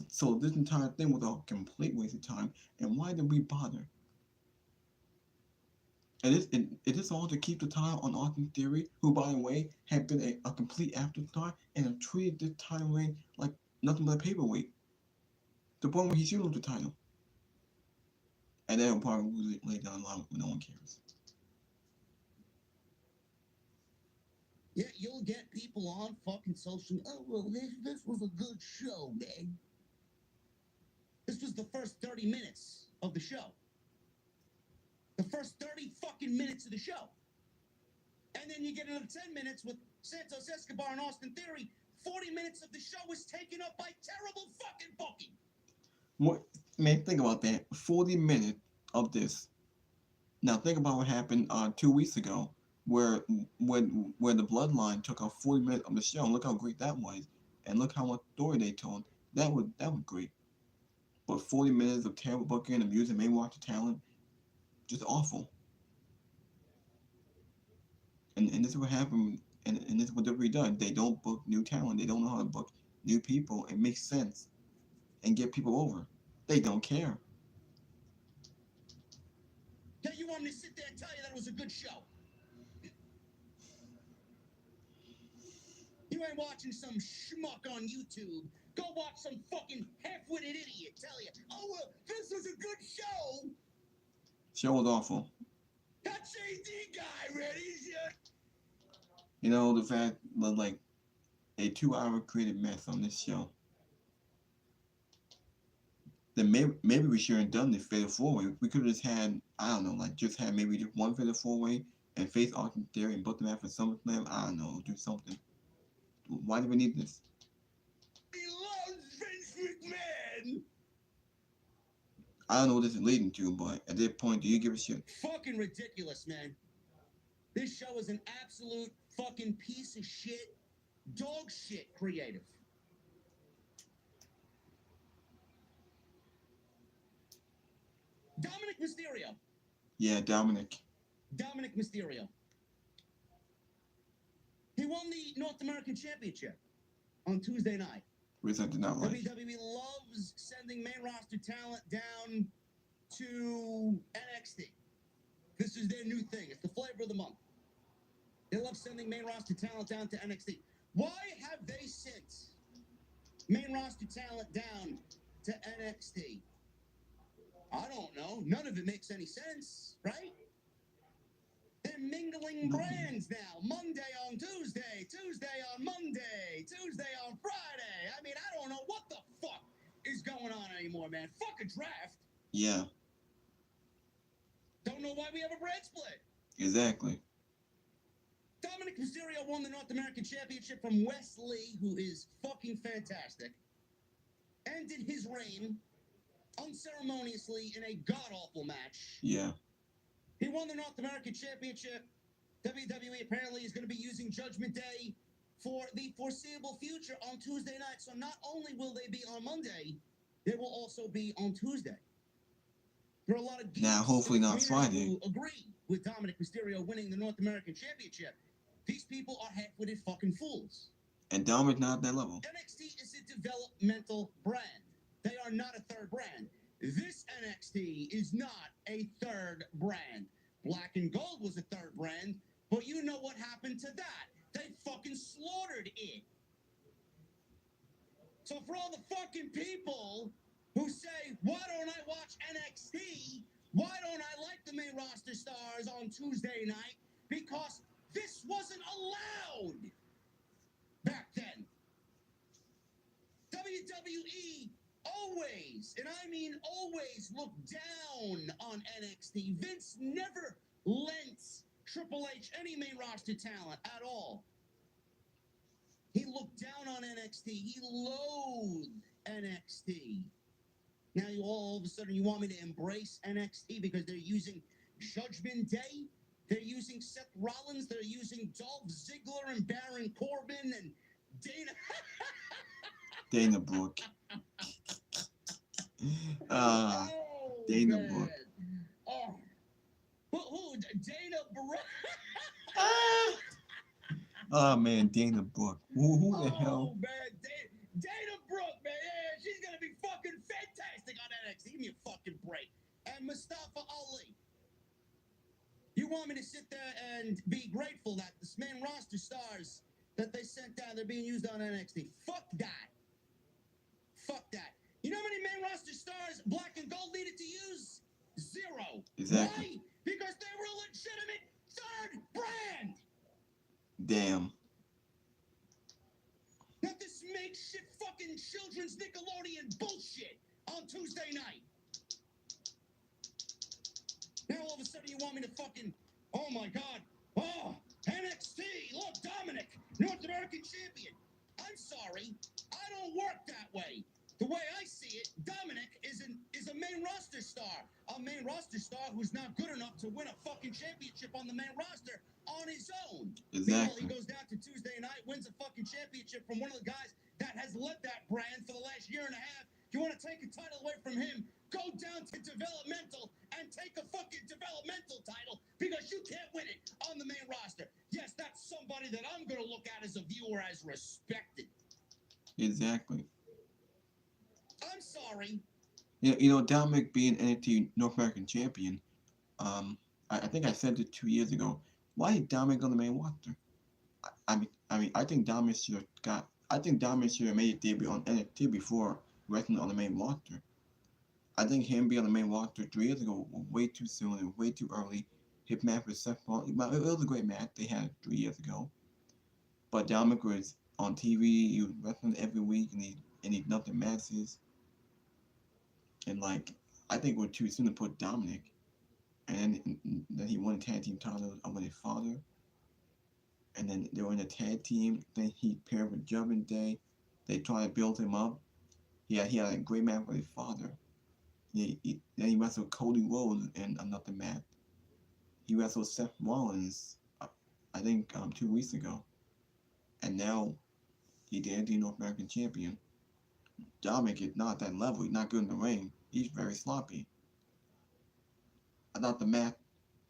So this entire thing was a complete waste of time, and why did we bother? And is this all to keep the title on Austin Theory, who, by the way, had been a complete afterthought and have treated this title reign like nothing but a paperweight? The point where he should lose the title. And then he'll probably lose it later down the line when no one cares. Yeah, you'll get people on fucking social. Oh, well, this was a good show, man. This was the first 30 minutes of the show. The first 30 fucking minutes of the show. And then you get another 10 minutes with Santos Escobar and Austin Theory. 40 minutes of the show was taken up by terrible fucking booking. What, man, think about that. 40 minutes of this. Now think about what happened 2 weeks ago, where the Bloodline took out 40 minutes of the show. Look how great that was, and look how much story they told. That was great. But 40 minutes of terrible booking and abusing main roster talent, just awful. And this is what happened, and this is what WWE does. They don't book new talent. They don't know how to book new people and make sense and get people over. They don't care. Yeah, you want me to sit there and tell you that it was a good show? You ain't watching some schmuck on YouTube. Go watch some fucking half-witted idiot tell you, oh, well, this was a good show. Show was awful. That JD guy, ready? You know, the fact that, like, a 2-hour creative mess on this show. Then maybe we should have done the Fatal 4-Way. We could have just had, I don't know, like, just had maybe just one Fatal 4-Way and face Austin Theory and book them out for SummerSlam. I don't know, do something. Why do we need this? He loves Vince McMahon. I don't know what this is leading to, but at this point, do you give a shit? Fucking ridiculous, man. This show is an absolute fucking piece of shit, dog shit creative. Dominic Mysterio. Yeah, Dominic. Dominic Mysterio. He won the North American Championship on Tuesday night. Which I did not like. WWE loves sending main roster talent down to NXT. This is their new thing. It's the flavor of the month. They love sending main roster talent down to NXT. Why have they sent main roster talent down to NXT? I don't know. None of it makes any sense, right? They're mingling brands now. Monday on Tuesday, Tuesday on Monday, Tuesday on Friday. I mean, I don't know what the fuck is going on anymore, man. Fuck a draft. Yeah, Don't know why we have a brand split. exactly. Dominic Mysterio won the North American Championship from Wes Lee, who is fucking fantastic. Ended his reign unceremoniously in a god-awful match. Yeah. He won the North American Championship. WWE apparently is going to be using Judgment Day for the foreseeable future on Tuesday night. So not only will they be on Monday, they will also be on Tuesday. There are a lot of geeks Now, hopefully in the not community Friday. who agree with Dominic Mysterio winning the North American Championship. These people are half-witted fucking fools. And Dominic's not at that level. NXT is a developmental brand. They are not a third brand. This NXT is not a third brand. Black and Gold was a third brand, but you know what happened to that? They fucking slaughtered it. So for all the fucking people who say, why don't I watch NXT? Why don't I like the main roster stars on Tuesday night? Because this wasn't allowed back then. WWE always, and I mean always, looked down on NXT. Vince never lent Triple H any main roster talent at all. He looked down on NXT. He loathed NXT. Now you all of a sudden you want me to embrace NXT because they're using Judgment Day? They're using Seth Rollins. They're using Dolph Ziggler and Baron Corbin and Dana. Dana Brooke. Oh, Dana man. Brooke. Oh. Who? Dana Brooke? Oh man, Dana Brooke. Who the hell? Oh, man. Dana Brooke, man. Yeah, she's going to be fucking fantastic on NXT. Give me a fucking break. And Mustafa Ali. You want me to sit there and be grateful that this main roster stars that they sent down, they're being used on NXT? Fuck that. Fuck that. You know how many main roster stars Black and Gold needed to use? Zero. Exactly. Why? Because they were a legitimate third brand. Damn. Not this makeshift fucking children's Nickelodeon bullshit on Tuesday night. Now all of a sudden you want me to fucking, oh my God, oh, NXT, look, Dominic, North American champion. I'm sorry, I don't work that way. The way I see it, Dominic is a main roster star. A main roster star who's not good enough to win a fucking championship on the main roster on his own. Meanwhile, he Exactly. goes down to Tuesday night, wins a fucking championship from one of the guys that has led that brand for the last year and a half. You want to take a title away from him, go down to developmental and take a fucking developmental title because you can't win it on the main roster. Yes, that's somebody that I'm going to look at as a viewer as respected. Exactly. I'm sorry. You know, Dominic being NXT North American champion. I think I said it 2 years ago. Why is Dominic on the main roster? I think Dominic should have got. I think Dominic should have made a debut on NXT before wrestling on the main roster. I think him being on the main roster 3 years ago was way too soon and way too early. His match with Seth Rollins, it was a great match they had 3 years ago. But Dominic was on TV, he was wrestling every week, and he nothing matches. And like, I think we're too soon to put Dominic. and then he won the tag team title with his father, and then they were in a tag team. Then he paired with Judgment Day. They tried to build him up. He had a great match with his father. Then he wrestled Cody Rhodes in another match. He wrestled Seth Rollins, I think 2 weeks ago, and now he did the North American champion. Dominic is not that level. He's not good in the ring. He's very sloppy. I thought the match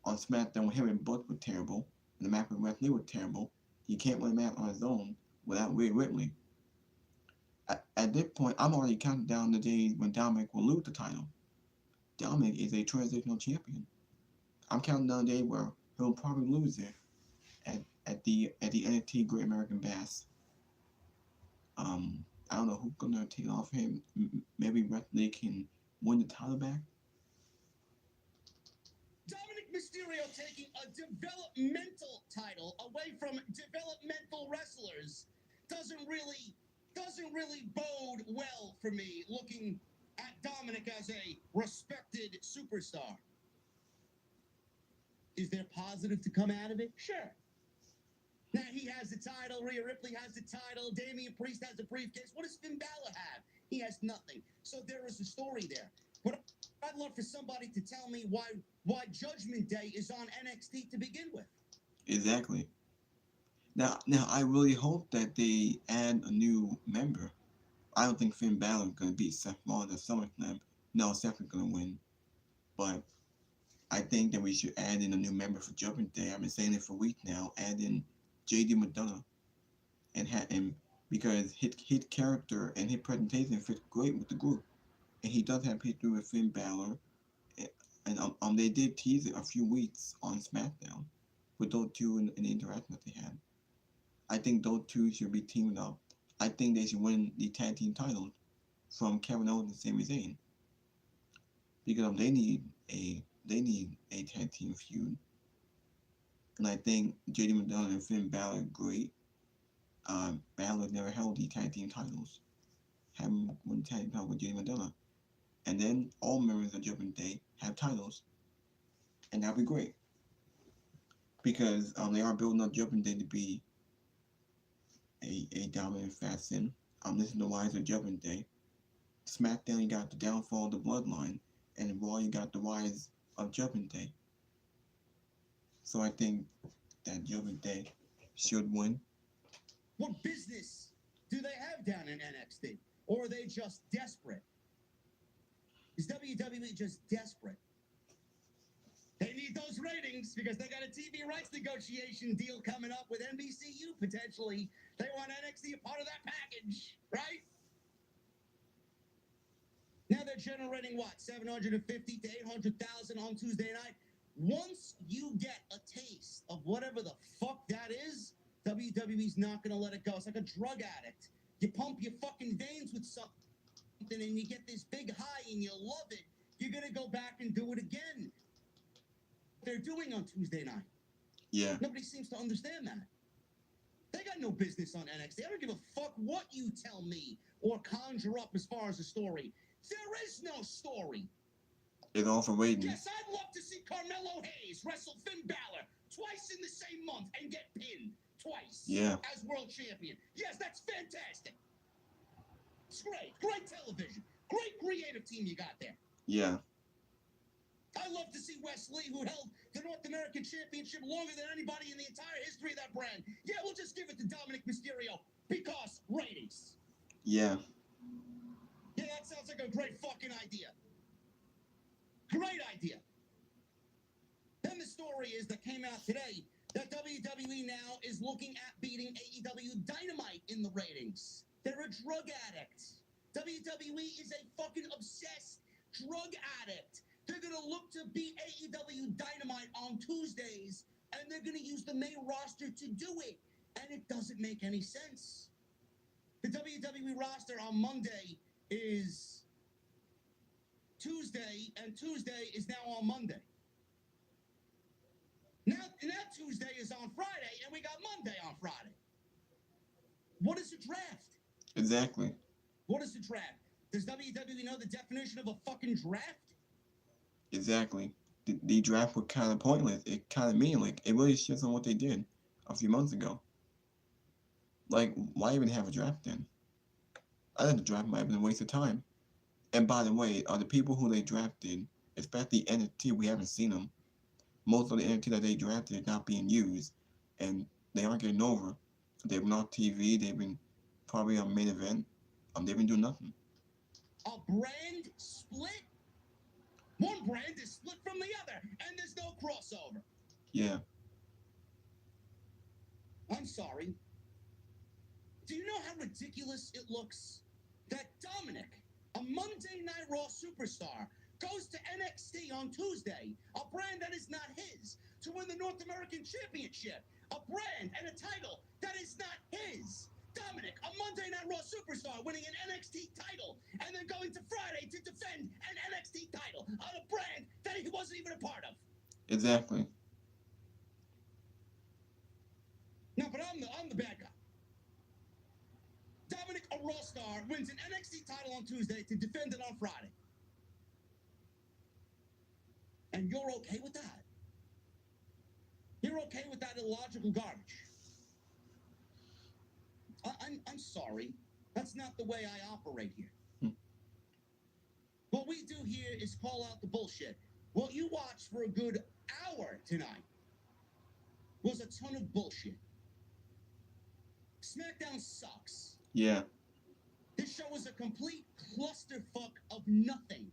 on SmackDown with him and Butch was terrible, and the match with Wesley was terrible. He can't win a match on his own without Rhea Ripley. At this point, I'm already counting down the days when Dominic will lose the title. Dominic is a transitional champion. I'm counting down the day where he'll probably lose it at the NXT Great American Bash. I don't know who's gonna take off him. Maybe Wesley can win the title back. Dominic Mysterio taking a developmental title away from developmental wrestlers doesn't really bode well for me looking at Dominic as a respected superstar. Is there positive to come out of it? Sure. Now he has the title, Rhea Ripley has the title, Damian Priest has the briefcase. What does Finn Balor have? He has nothing. So there is a story there. But I'd love for somebody to tell me why Judgment Day is on NXT to begin with. Exactly. Now, I really hope that they add a new member. I don't think Finn Balor is gonna beat Seth Rollins at SummerSlam. No, Seth is gonna win. But I think that we should add in a new member for Judgment Day. I've been saying it for weeks now. Add in JD McDonough and because his character and his presentation fits great with the group, and he does have history with Finn Balor, and they did tease it a few weeks on SmackDown with those two in the interaction that they had. I think those two should be teaming up. I think they should win the tag team titles from Kevin Owens and Sami Zayn because they need a tag team feud. And I think JD McDonough and Finn Balor are great. Balor never held the tag team titles. Haven't won the tag team title with JD McDonough. And then all members of Judgment Day have titles. And that'd be great. Because they are building up Judgment Day to be a dominant faction. This is the rise of Judgment Day. SmackDown, you got the downfall of the Bloodline. And Raw, you got the rise of Judgment Day. So I think that Judgment Day should win. What business do they have down in NXT? Or are they just desperate? Is WWE just desperate? They need those ratings because they got a TV rights negotiation deal coming up with NBCU potentially. They want NXT a part of that package, right? Now they're generating what, 750 to 800,000 on Tuesday night. Once you get a taste of whatever the fuck that is, WWE's not gonna let it go. It's like a drug addict. You pump your fucking veins with something and you get this big high and you love it. You're gonna go back and do it again. They're doing on Tuesday night. Yeah. Nobody seems to understand that. They got no business on NXT. I don't give a fuck what you tell me or conjure up as far as a story. There is no story. It's all for ratings. Yes, I'd love to see Carmelo Hayes wrestle Finn Balor twice in the same month and get pinned twice as world champion. Yes, that's fantastic. It's great. Great television. Great creative team you got there. Yeah. I love to see Wes Lee, who held the North American Championship longer than anybody in the entire history of that brand. Yeah, we'll just give it to Dominic Mysterio because ratings. Yeah. Yeah, that sounds like a great fucking idea. Great idea. Then the story is that came out today that WWE now is looking at beating AEW Dynamite in the ratings. They're a drug addict. WWE is a fucking obsessed drug addict. They're going to look to beat AEW Dynamite on Tuesdays, and they're going to use the main roster to do it. And it doesn't make any sense. The WWE roster on Monday is Tuesday, and Tuesday is now on Monday. Now Tuesday is on Friday, and we got Monday on Friday. What is a draft? Exactly. What is a draft? Does WWE know the definition of a fucking draft? Exactly. the draft was kind of pointless. It kind of meaningless. It really shits on what they did a few months ago. Like, why even have a draft then? I think the draft might have been a waste of time. And by the way, the people who they drafted, especially NXT, we haven't seen them. Most of the NXT that they drafted is not being used, and they aren't getting over. They've been on TV. They've been probably on main event. They've been doing nothing. A brand split? One brand is split from the other, and there's no crossover. Yeah. I'm sorry. Do you know how ridiculous it looks that Dominic, a Monday Night Raw superstar, goes to NXT on Tuesday, a brand that is not his, to win the North American Championship, a brand and a title that is not his? Dominic, a Monday Night Raw superstar, winning an NXT title, and then going to Friday to defend an NXT title on a brand that he wasn't even a part of. Exactly. No, but I'm the bad guy. Dominic, a Raw star, wins an NXT title on Tuesday to defend it on Friday. And you're okay with that? You're okay with that illogical garbage? I'm sorry. That's not the way I operate here. What we do here is call out the bullshit. What you watched for a good hour tonight was a ton of bullshit. Smackdown sucks. Yeah. This show is a complete clusterfuck of nothing.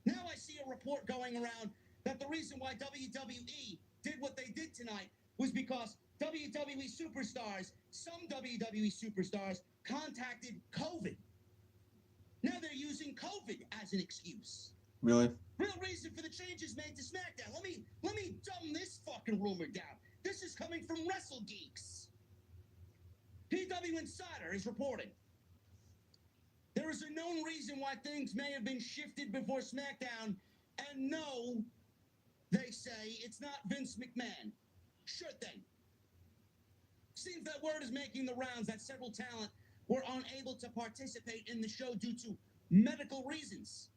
Now I see a report going around that the reason why WWE did what they did tonight was because WWE superstars, some WWE superstars, contacted COVID. Now they're using COVID as an excuse. Really? Real reason for the changes made to SmackDown. Let me dumb this fucking rumor down. This is coming from WrestleGeeks. PW Insider is reporting. There is a known reason why things may have been shifted before SmackDown, and no, they say it's not Vince McMahon. Sure thing. Seems that word is making the rounds that several talent were unable to participate in the show due to medical reasons.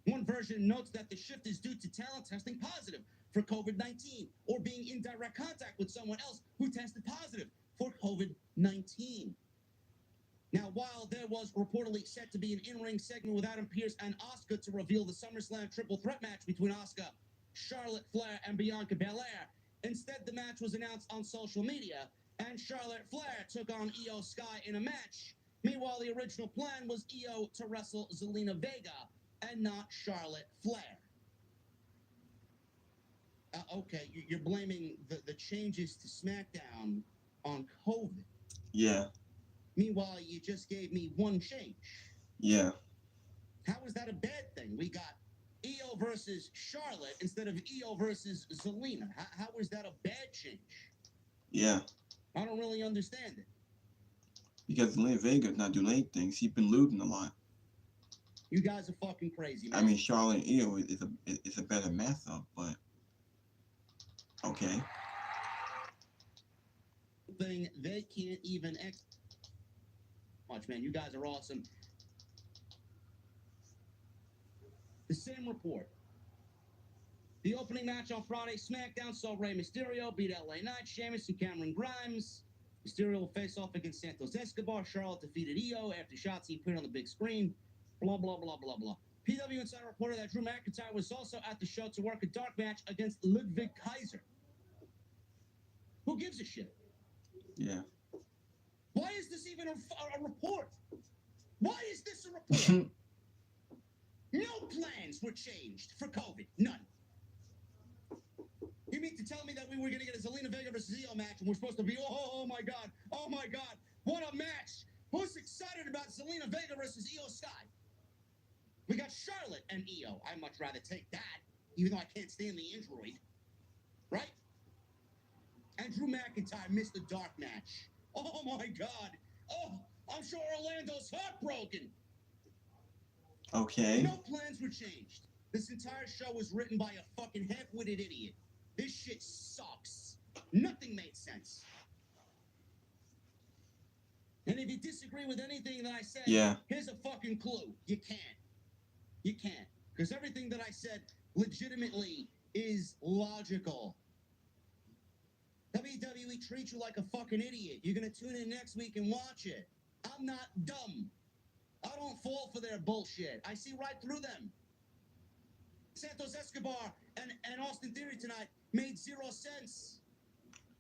One version notes that the shift is due to talent testing positive for COVID-19 or being in direct contact with someone else who tested positive for COVID-19. Now, while there was reportedly set to be an in-ring segment with Adam Pearce and Asuka to reveal the SummerSlam triple threat match between Asuka, Charlotte Flair, and Bianca Belair, instead the match was announced on social media, and Charlotte Flair took on Io Sky in a match. Meanwhile, the original plan was Io to wrestle Zelina Vega and not Charlotte Flair. Okay, you're blaming the changes to SmackDown on COVID. Yeah. Meanwhile, you just gave me one change. Yeah. How is that a bad thing? We got Io versus Charlotte instead of Io versus Zelina. How is that a bad change? Yeah. I don't really understand it. Because Zelina Vega's not doing anything. She's been losing a lot. You guys are fucking crazy, man. I mean, Charlotte and Io is a better matchup, but okay. Thing they can't even much, man. You guys are awesome. The same report. The opening match on Friday, SmackDown saw Rey Mysterio beat LA Knight, Sheamus, and Cameron Grimes. Mysterio will face off against Santos Escobar. Charlotte defeated Io after Shotzi appeared on the big screen. Blah, blah, blah, blah, blah. PW Insider reported that Drew McIntyre was also at the show to work a dark match against Ludwig Kaiser. Who gives a shit? Yeah. Why is this even a report? Why is this a report? No plans were changed for COVID. None. You mean to tell me that we were going to get a Zelina Vega versus Io match and we're supposed to be, oh my God, what a match. Who's excited about Zelina Vega versus Io Sky? We got Charlotte and Io. I'd much rather take that, even though I can't stand the android. Right? And Drew McIntyre missed the dark match. Oh my God. Oh, I'm sure Orlando's heartbroken. Okay. No plans were changed. This entire show was written by a fucking half-witted idiot. This shit sucks. Nothing made sense. And if you disagree with anything that I said, Yeah. here's a fucking clue. You can't. You can't. Because everything that I said legitimately is logical. WWE treats you like a fucking idiot. You're gonna tune in next week and watch it. I'm not dumb. I don't fall for their bullshit. I see right through them. Santos Escobar and Austin Theory tonight made zero sense.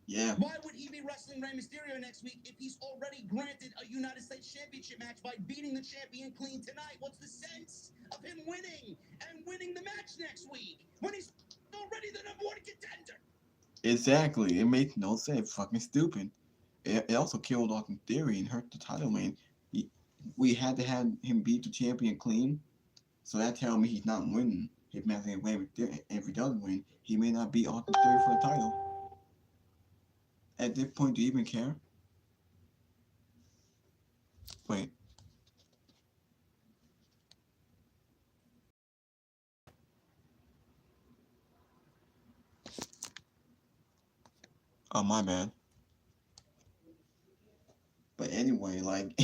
Yeah. Why would he be wrestling Rey Mysterio next week if he's already granted a United States Championship match by beating the champion clean tonight? What's the sense of him winning and winning the match next week when he's already the number one contender? Exactly. It makes no sense. Fucking stupid. It also killed Austin Theory and hurt the title reign. We had to have him beat the champion clean, so that tells me he's not winning his match away with Theory. If he does win, he may not beat Austin Theory for the title. At this point, do you even care? Wait. Oh, my bad. But anyway, like,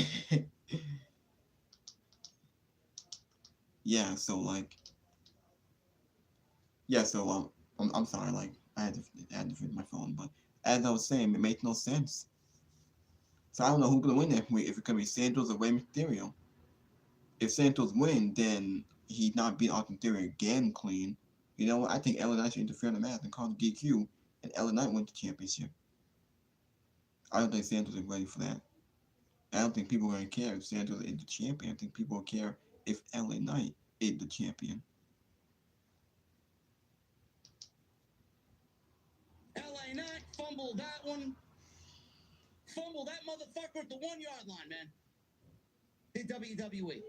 yeah. So like, yeah. So I'm sorry. Like, I had to fix my phone. But as I was saying, it makes no sense. So I don't know who's gonna win that week. If it's gonna be Santos or Rey Mysterio. If Santos win, then he's not beat Austin Theory again clean. You know what? I think LA Knight should interfere in the match and call the DQ, and LA Knight wins the championship. I don't think Santos is ready for that. I don't think people are gonna care if Santos is the champion. I think people will care if LA Knight is the champion. LA Knight fumbled that one. Fumbled that motherfucker at the 1 yard line, man. In WWE.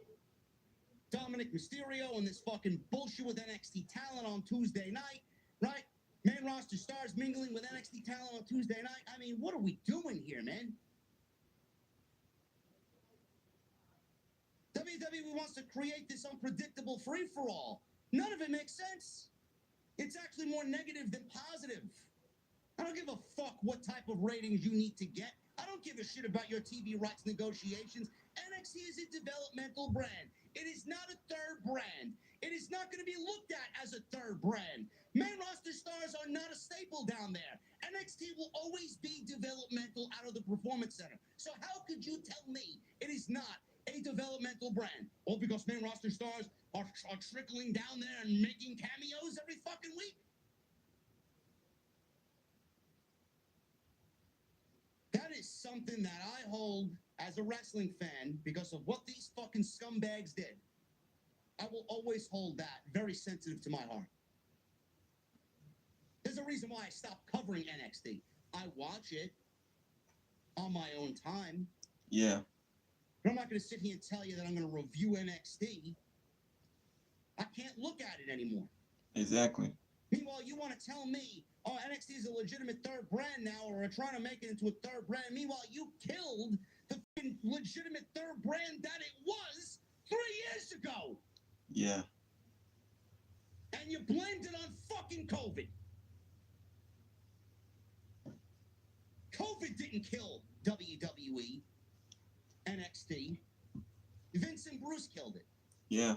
Dominic Mysterio and this fucking bullshit with NXT talent on Tuesday night, right? Main roster stars mingling with NXT talent on Tuesday night. I mean, what are we doing here, man? WWE wants to create this unpredictable free-for-all. None of it makes sense. It's actually more negative than positive. I don't give a fuck what type of ratings you need to get. I don't give a shit about your TV rights negotiations. NXT is a developmental brand. It is not a third brand. It is not going to be looked at as a third brand. Main roster stars are not a staple down there. NXT will always be developmental out of the Performance Center. So how could you tell me it is not a developmental brand? All because main roster stars are trickling down there and making cameos every fucking week? That is something that I hold as a wrestling fan because of what these fucking scumbags did. I will always hold that very sensitive to my heart. There's a reason why I stopped covering NXT. I watch it on my own time. Yeah. But I'm not going to sit here and tell you that I'm going to review NXT. I can't look at it anymore. Exactly. Meanwhile, you want to tell me, oh, NXT is a legitimate third brand now, or are trying to make it into a third brand. Meanwhile, you killed the legitimate third brand that it was 3 years ago. Yeah. And you blamed it on fucking COVID. COVID didn't kill WWE, NXT. Vince and Bruce killed it. Yeah.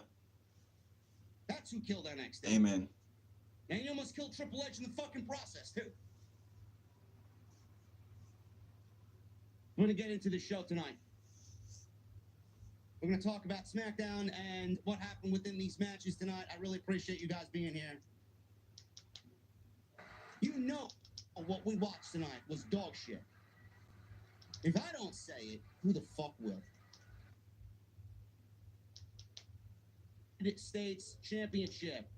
That's who killed NXT. Amen. And you almost killed Triple H in the fucking process, too. We're going to get into the show tonight. We're going to talk about SmackDown and what happened within these matches tonight. I really appreciate you guys being here. You know what we watched tonight was dog shit. If I don't say it, who the fuck will? United States Championship.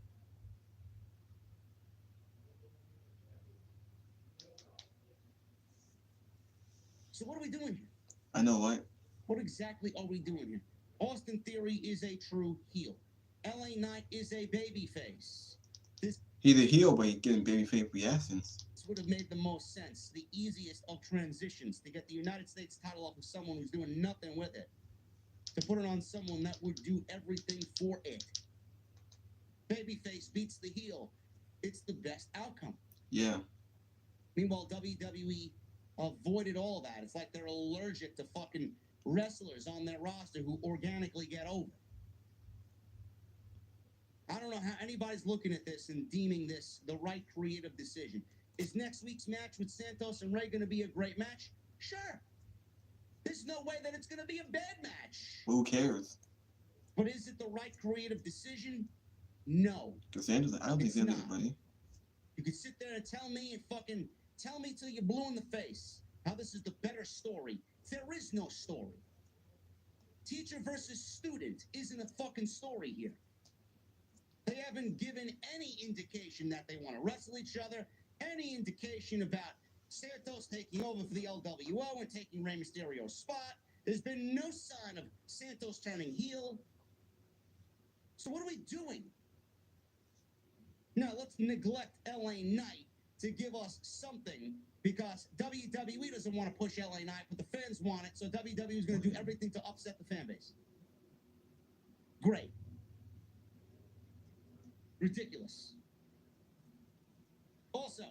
So what are we doing here? I know what. What exactly are we doing here? Austin Theory is a true heel. LA Knight is a babyface. He's a heel, but he's getting babyface reactions. This would have made the most sense. The easiest of transitions to get the United States title off of someone who's doing nothing with it. To put it on someone that would do everything for it. Babyface beats the heel. It's the best outcome. Yeah. Meanwhile, WWE avoided all that. It's like they're allergic to fucking wrestlers on their roster who organically get over. I don't know how anybody's looking at this and deeming this the right creative decision. Is next week's match with Santos and Ray going to be a great match? Sure. There's no way that it's going to be a bad match. Who cares? But is it the right creative decision? No. Because Santos, I don't think It's Santos is not. ready. You could sit there and tell me till you're blue in the face how this is the better story. There is no story. Teacher versus student isn't a fucking story here. They haven't given any indication that they want to wrestle each other, any indication about Santos taking over for the LWO and taking Rey Mysterio's spot. There's been no sign of Santos turning heel. So what are we doing? Now, let's neglect LA Knight to give us something, because WWE doesn't want to push LA Knight, but the fans want it, so WWE is going to do everything to upset the fan base. Great. Ridiculous. Also,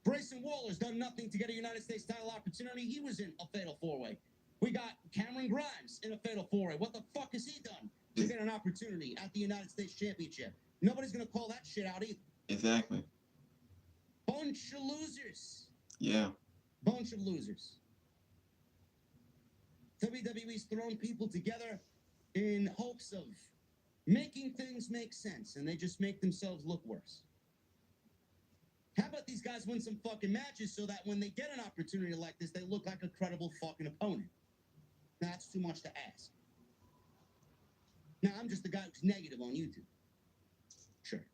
Grayson Waller's done nothing to get a United States title opportunity. He was in a fatal four-way. We got Cameron Grimes in a fatal four-way. What the fuck has he done to get an opportunity at the United States Championship? Nobody's going to call that shit out either. Exactly. Bunch of losers. Yeah. Bunch of losers. WWE's thrown people together in hopes of making things make sense, and they just make themselves look worse. How about these guys win some fucking matches so that when they get an opportunity like this, they look like a credible fucking opponent? That's too much to ask. Now, I'm just the guy who's negative on YouTube. Sure.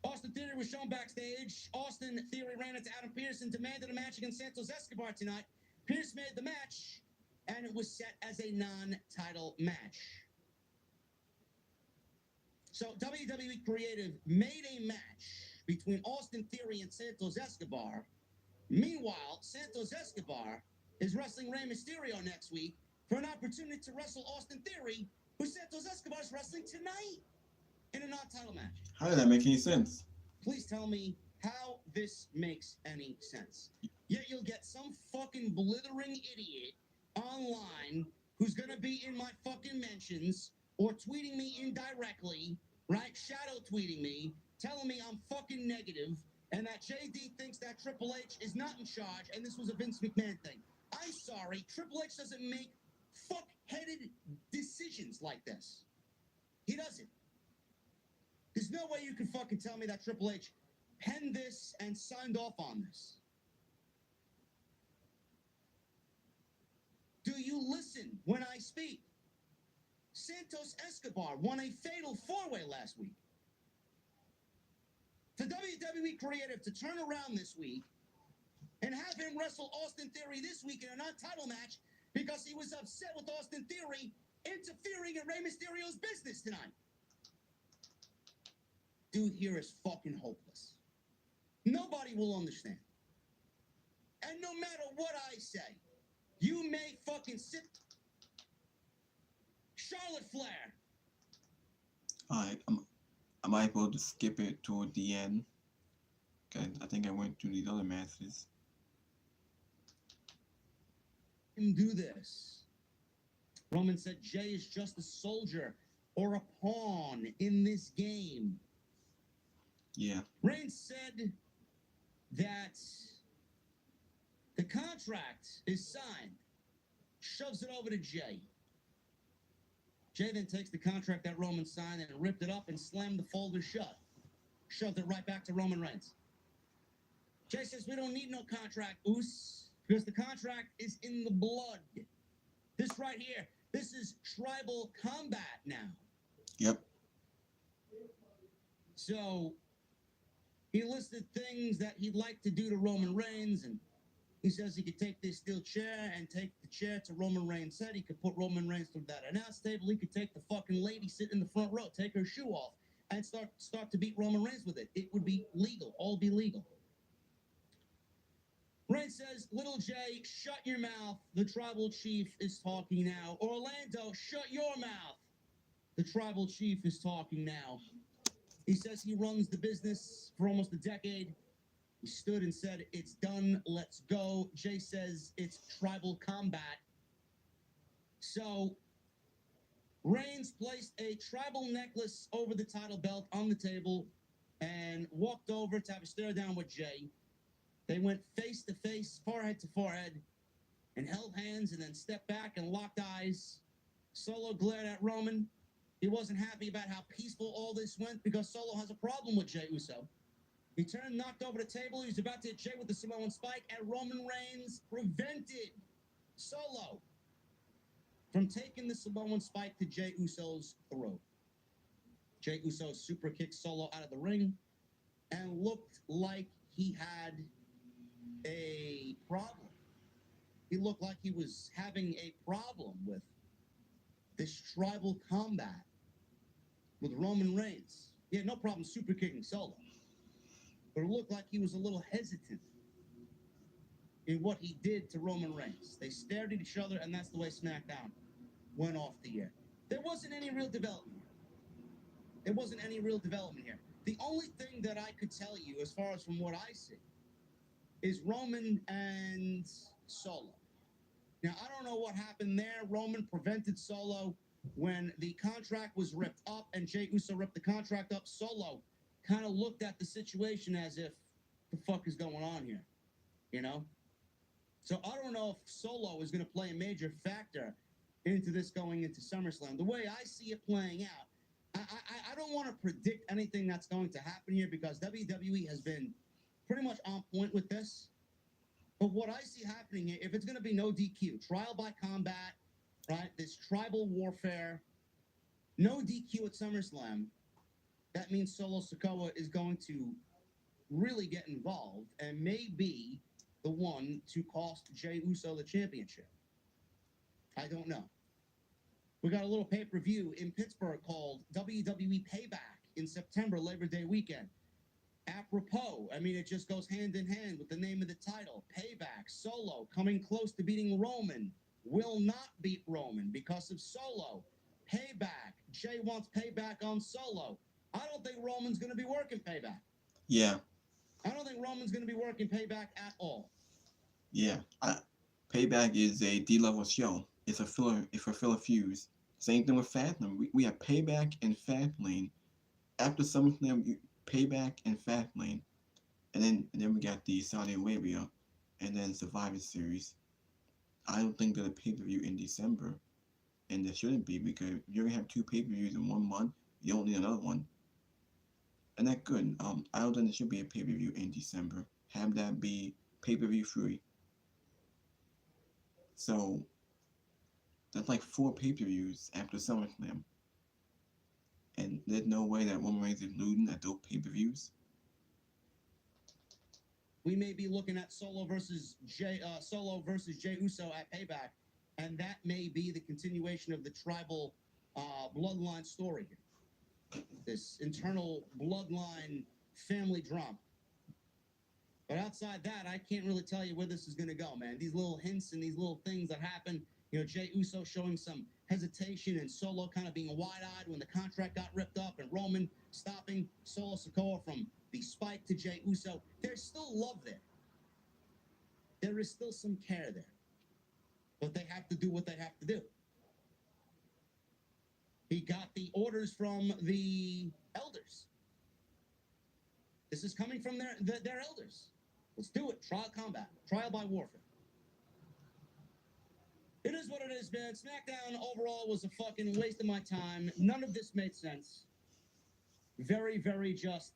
Austin Theory was shown backstage. Austin Theory ran into Adam Pearce and demanded a match against Santos Escobar tonight. Pearce made the match, and it was set as a non-title match. So WWE Creative made a match between Austin Theory and Santos Escobar. Meanwhile, Santos Escobar is wrestling Rey Mysterio next week for an opportunity to wrestle Austin Theory, who Santos Escobar is wrestling tonight in a non-title match. How did that make any sense? Please tell me how this makes any sense. Yet you'll get some fucking blithering idiot online who's gonna be in my fucking mentions or tweeting me indirectly, right? Shadow tweeting me, telling me I'm fucking negative and that JD thinks that Triple H is not in charge and this was a Vince McMahon thing. I'm sorry, Triple H doesn't make fuck-headed decisions like this. He doesn't. There's no way you can fucking tell me that Triple H penned this and signed off on this. Do you listen when I speak? Santos Escobar won a fatal four-way last week. For WWE Creative to turn around this week and have him wrestle Austin Theory this week in a non-title match because he was upset with Austin Theory interfering in Rey Mysterio's business tonight. Dude here is fucking hopeless. Nobody will understand. And no matter what I say, you may fucking sit. Charlotte Flair. Alright, I might be able to skip it toward the end. Okay, I think I went through these other matches. Do this. Roman said Jay is just a soldier or a pawn in this game. Yeah. Reigns said that the contract is signed, shoves it over to Jay. Jay then takes the contract that Roman signed and ripped it up and slammed the folder shut. Shoved it right back to Roman Reigns. Jay says, we don't need no contract, Oos, because the contract is in the blood. This right here, this is tribal combat now. Yep. So he listed things that he'd like to do to Roman Reigns, and he says he could take this steel chair and take the chair to Roman Reigns' head. He could put Roman Reigns through that announce table. He could take the fucking lady sitting in the front row, take her shoe off, and start to beat Roman Reigns with it. It would be legal, all be legal. Reigns says, Little J, shut your mouth. The tribal chief is talking now. Orlando, shut your mouth. The tribal chief is talking now. He says he runs the business for almost a decade. He stood and said, it's done, let's go. Jay says it's tribal combat. So Reigns placed a tribal necklace over the title belt on the table and walked over to have a stare down with Jay. They went face to face, forehead to forehead, and held hands and then stepped back and locked eyes. Solo glared at Roman. He wasn't happy about how peaceful all this went because Solo has a problem with Jey Uso. He turned, knocked over the table. He was about to hit Jey with the Samoan spike, and Roman Reigns prevented Solo from taking the Samoan spike to Jey Uso's throat. Jey Uso super kicked Solo out of the ring and looked like he had a problem. He looked like he was having a problem with this tribal combat with Roman Reigns. He had no problem super kicking Solo, but it looked like he was a little hesitant in what he did to Roman Reigns. They stared at each other, and that's the way SmackDown went off the air. There wasn't any real development here. There wasn't any real development here. The only thing that I could tell you, as far as from what I see, is Roman and Solo. Now, I don't know what happened there. Roman prevented Solo when the contract was ripped up and Jey Uso ripped the contract up. Solo kind of looked at the situation as if, the fuck is going on here? You know? So I don't know if Solo is going to play a major factor into this going into SummerSlam. The way I see it playing out, I don't want to predict anything that's going to happen here because WWE has been pretty much on point with this. But what I see happening here, if it's going to be no DQ, trial by combat, right, this tribal warfare, no DQ at SummerSlam, that means Solo Sikoa is going to really get involved and may be the one to cost Jey Uso the championship. I don't know. We got a little pay-per-view in Pittsburgh called WWE Payback in September, Labor Day weekend. Apropos, I mean, it just goes hand in hand with the name of the title. Payback, Solo, coming close to beating Roman, will not beat Roman because of Solo. Payback, Jey wants payback on Solo. I don't think Roman's going to be working payback. Yeah, I don't think Roman's going to be working payback at all. yeah. Payback is a D-level show. It's a filler fuse. Same thing with Fastlane. We have Payback and Fastlane. After SummerSlam, Payback and Fastlane, and then we got the Saudi Arabia, and then Survivor Series. I don't think there's a pay-per-view in December, and there shouldn't be because if you're gonna have two pay-per-views in 1 month, you don't need another one. And that's good. I don't think there should be a pay-per-view in December. Have that be pay-per-view free. So that's like 4 pay-per-views after SummerSlam. And there's no way that Roman Reigns is losing at those pay-per-views. We may be looking at Solo versus Jey Uso at Payback, and that may be the continuation of the tribal bloodline story here. This internal bloodline family drama. But outside that, I can't really tell you where this is going to go, man. These little hints and these little things that happen, you know, Jey Uso showing some hesitation and Solo kind of being wide-eyed when the contract got ripped up and Roman stopping Solo Sikoa from the spike to Jey Uso. There's still love there. There is still some care there. But they have to do what they have to do. He got the orders from the elders. This is coming from their elders. Let's do it. Trial combat. Trial by warfare. It is what it is, man. SmackDown overall was a fucking waste of my time. None of this made sense. Very, very just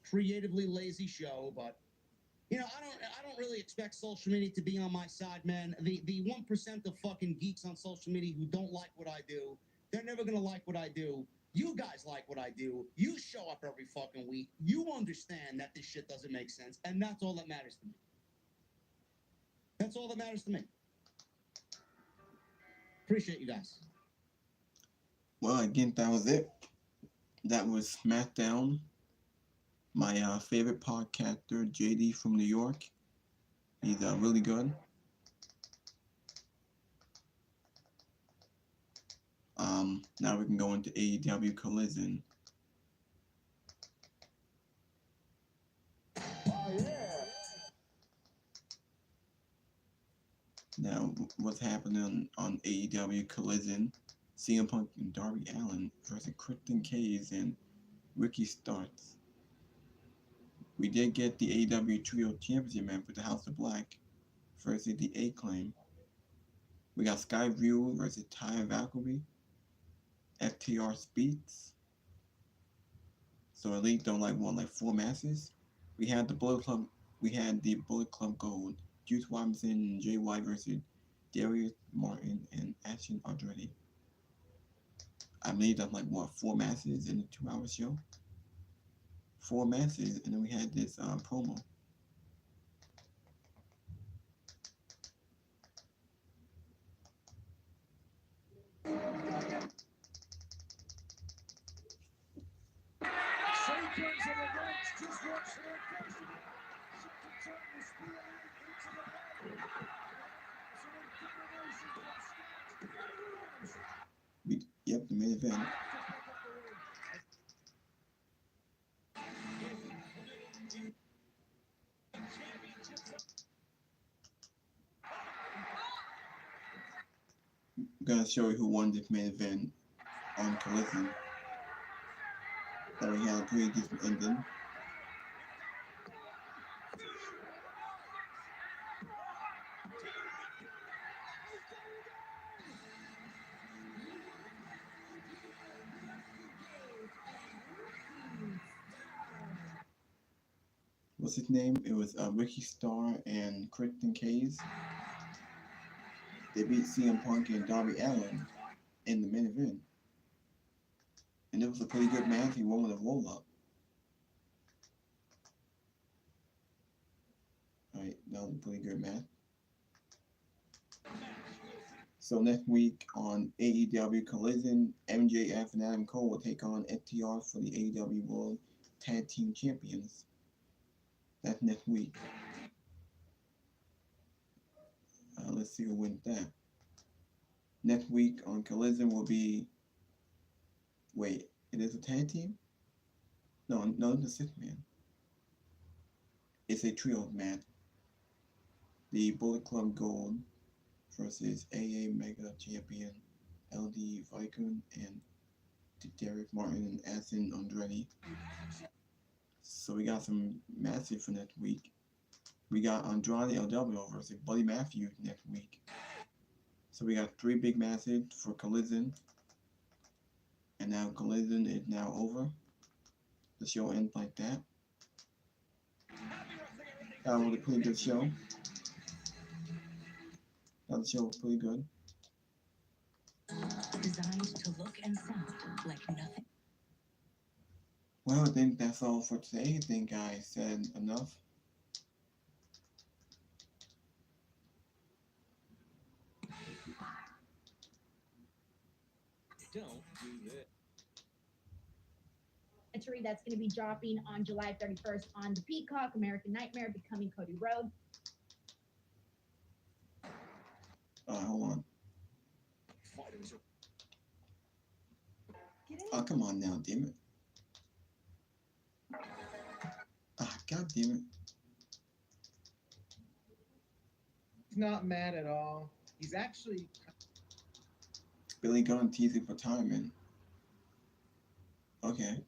creatively lazy show, but you know, I don't really expect social media to be on my side, man. The 1% of fucking geeks on social media who don't like what I do, they're never gonna like what I do. You guys like what I do. You show up every fucking week. You understand that this shit doesn't make sense, and that's all that matters to me. That's all that matters to me. Appreciate you guys. Well, again, that was it. That was SmackDown. My favorite podcaster, JD from New York. He's really good. Now we can go into AEW Collision. Now, what's happening on AEW Collision? CM Punk and Darby Allin versus Christian Cage and Ricky Starks. We did get the AEW Trio Championship match with the House of Black versus the A-Claim. We got Skyview versus Ty Valkyrie, FTR Speeds. So Elite don't won 4 matches. We had the Bullet Club. We had the Bullet Club Gold. Juice Robinson and Jay White versus Darius Martin and Ashton Andretti. I believe that's 4 matches in a 2-hour show. 4 matches, and then we had this promo. Yep, the main event. I'm gonna show you who won this main event on Collision. That we had a pretty decent ending. What's his name? It was Ricky Starr and Christian Cage. They beat CM Punk and Darby Allin in the main event. And it was a pretty good match. He won with a roll-up. Alright, that was a pretty good match. So next week on AEW Collision, MJF and Adam Cole will take on FTR for the AEW World Tag Team Champions. That's next week. Let's see who wins that. Next week on Collision will be... Wait, it is a tag team? No, it's a 6-man. It's a trio match. The Bullet Club Gold versus AA Mega Champion LD Vicun and Darius Martin and Ashton Andretti. So we got some matches for next week. We got Andrade El Idolo versus Buddy Matthews next week. So we got 3 big matches for Collision. And now Collision is now over. The show ends like that. That was a pretty good show. That show was pretty good. Designed to look and sound like nothing. Well, I think that's all for today. I think I said enough. Don't do that. Documentary that's going to be dropping on July 31st on the Peacock, American Nightmare, Becoming Cody Rhodes. Hold on. Get in. Oh, come on now, damn it. God damn it. He's not mad at all. He's actually Billy Gunn teasing retirement. Okay.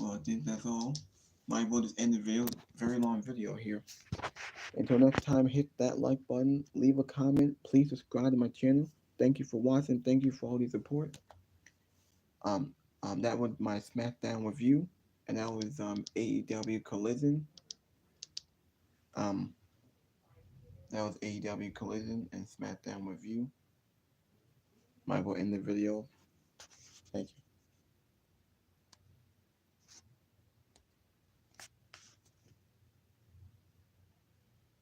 Well, I think that's all. Might well just end the video, very long video here. Until next time, hit that like button, leave a comment, please subscribe to my channel. Thank you for watching. Thank you for all the support. That was my Smackdown review, and that was AEW Collision. That was AEW Collision and Smackdown review. Might well end the video. Thank you.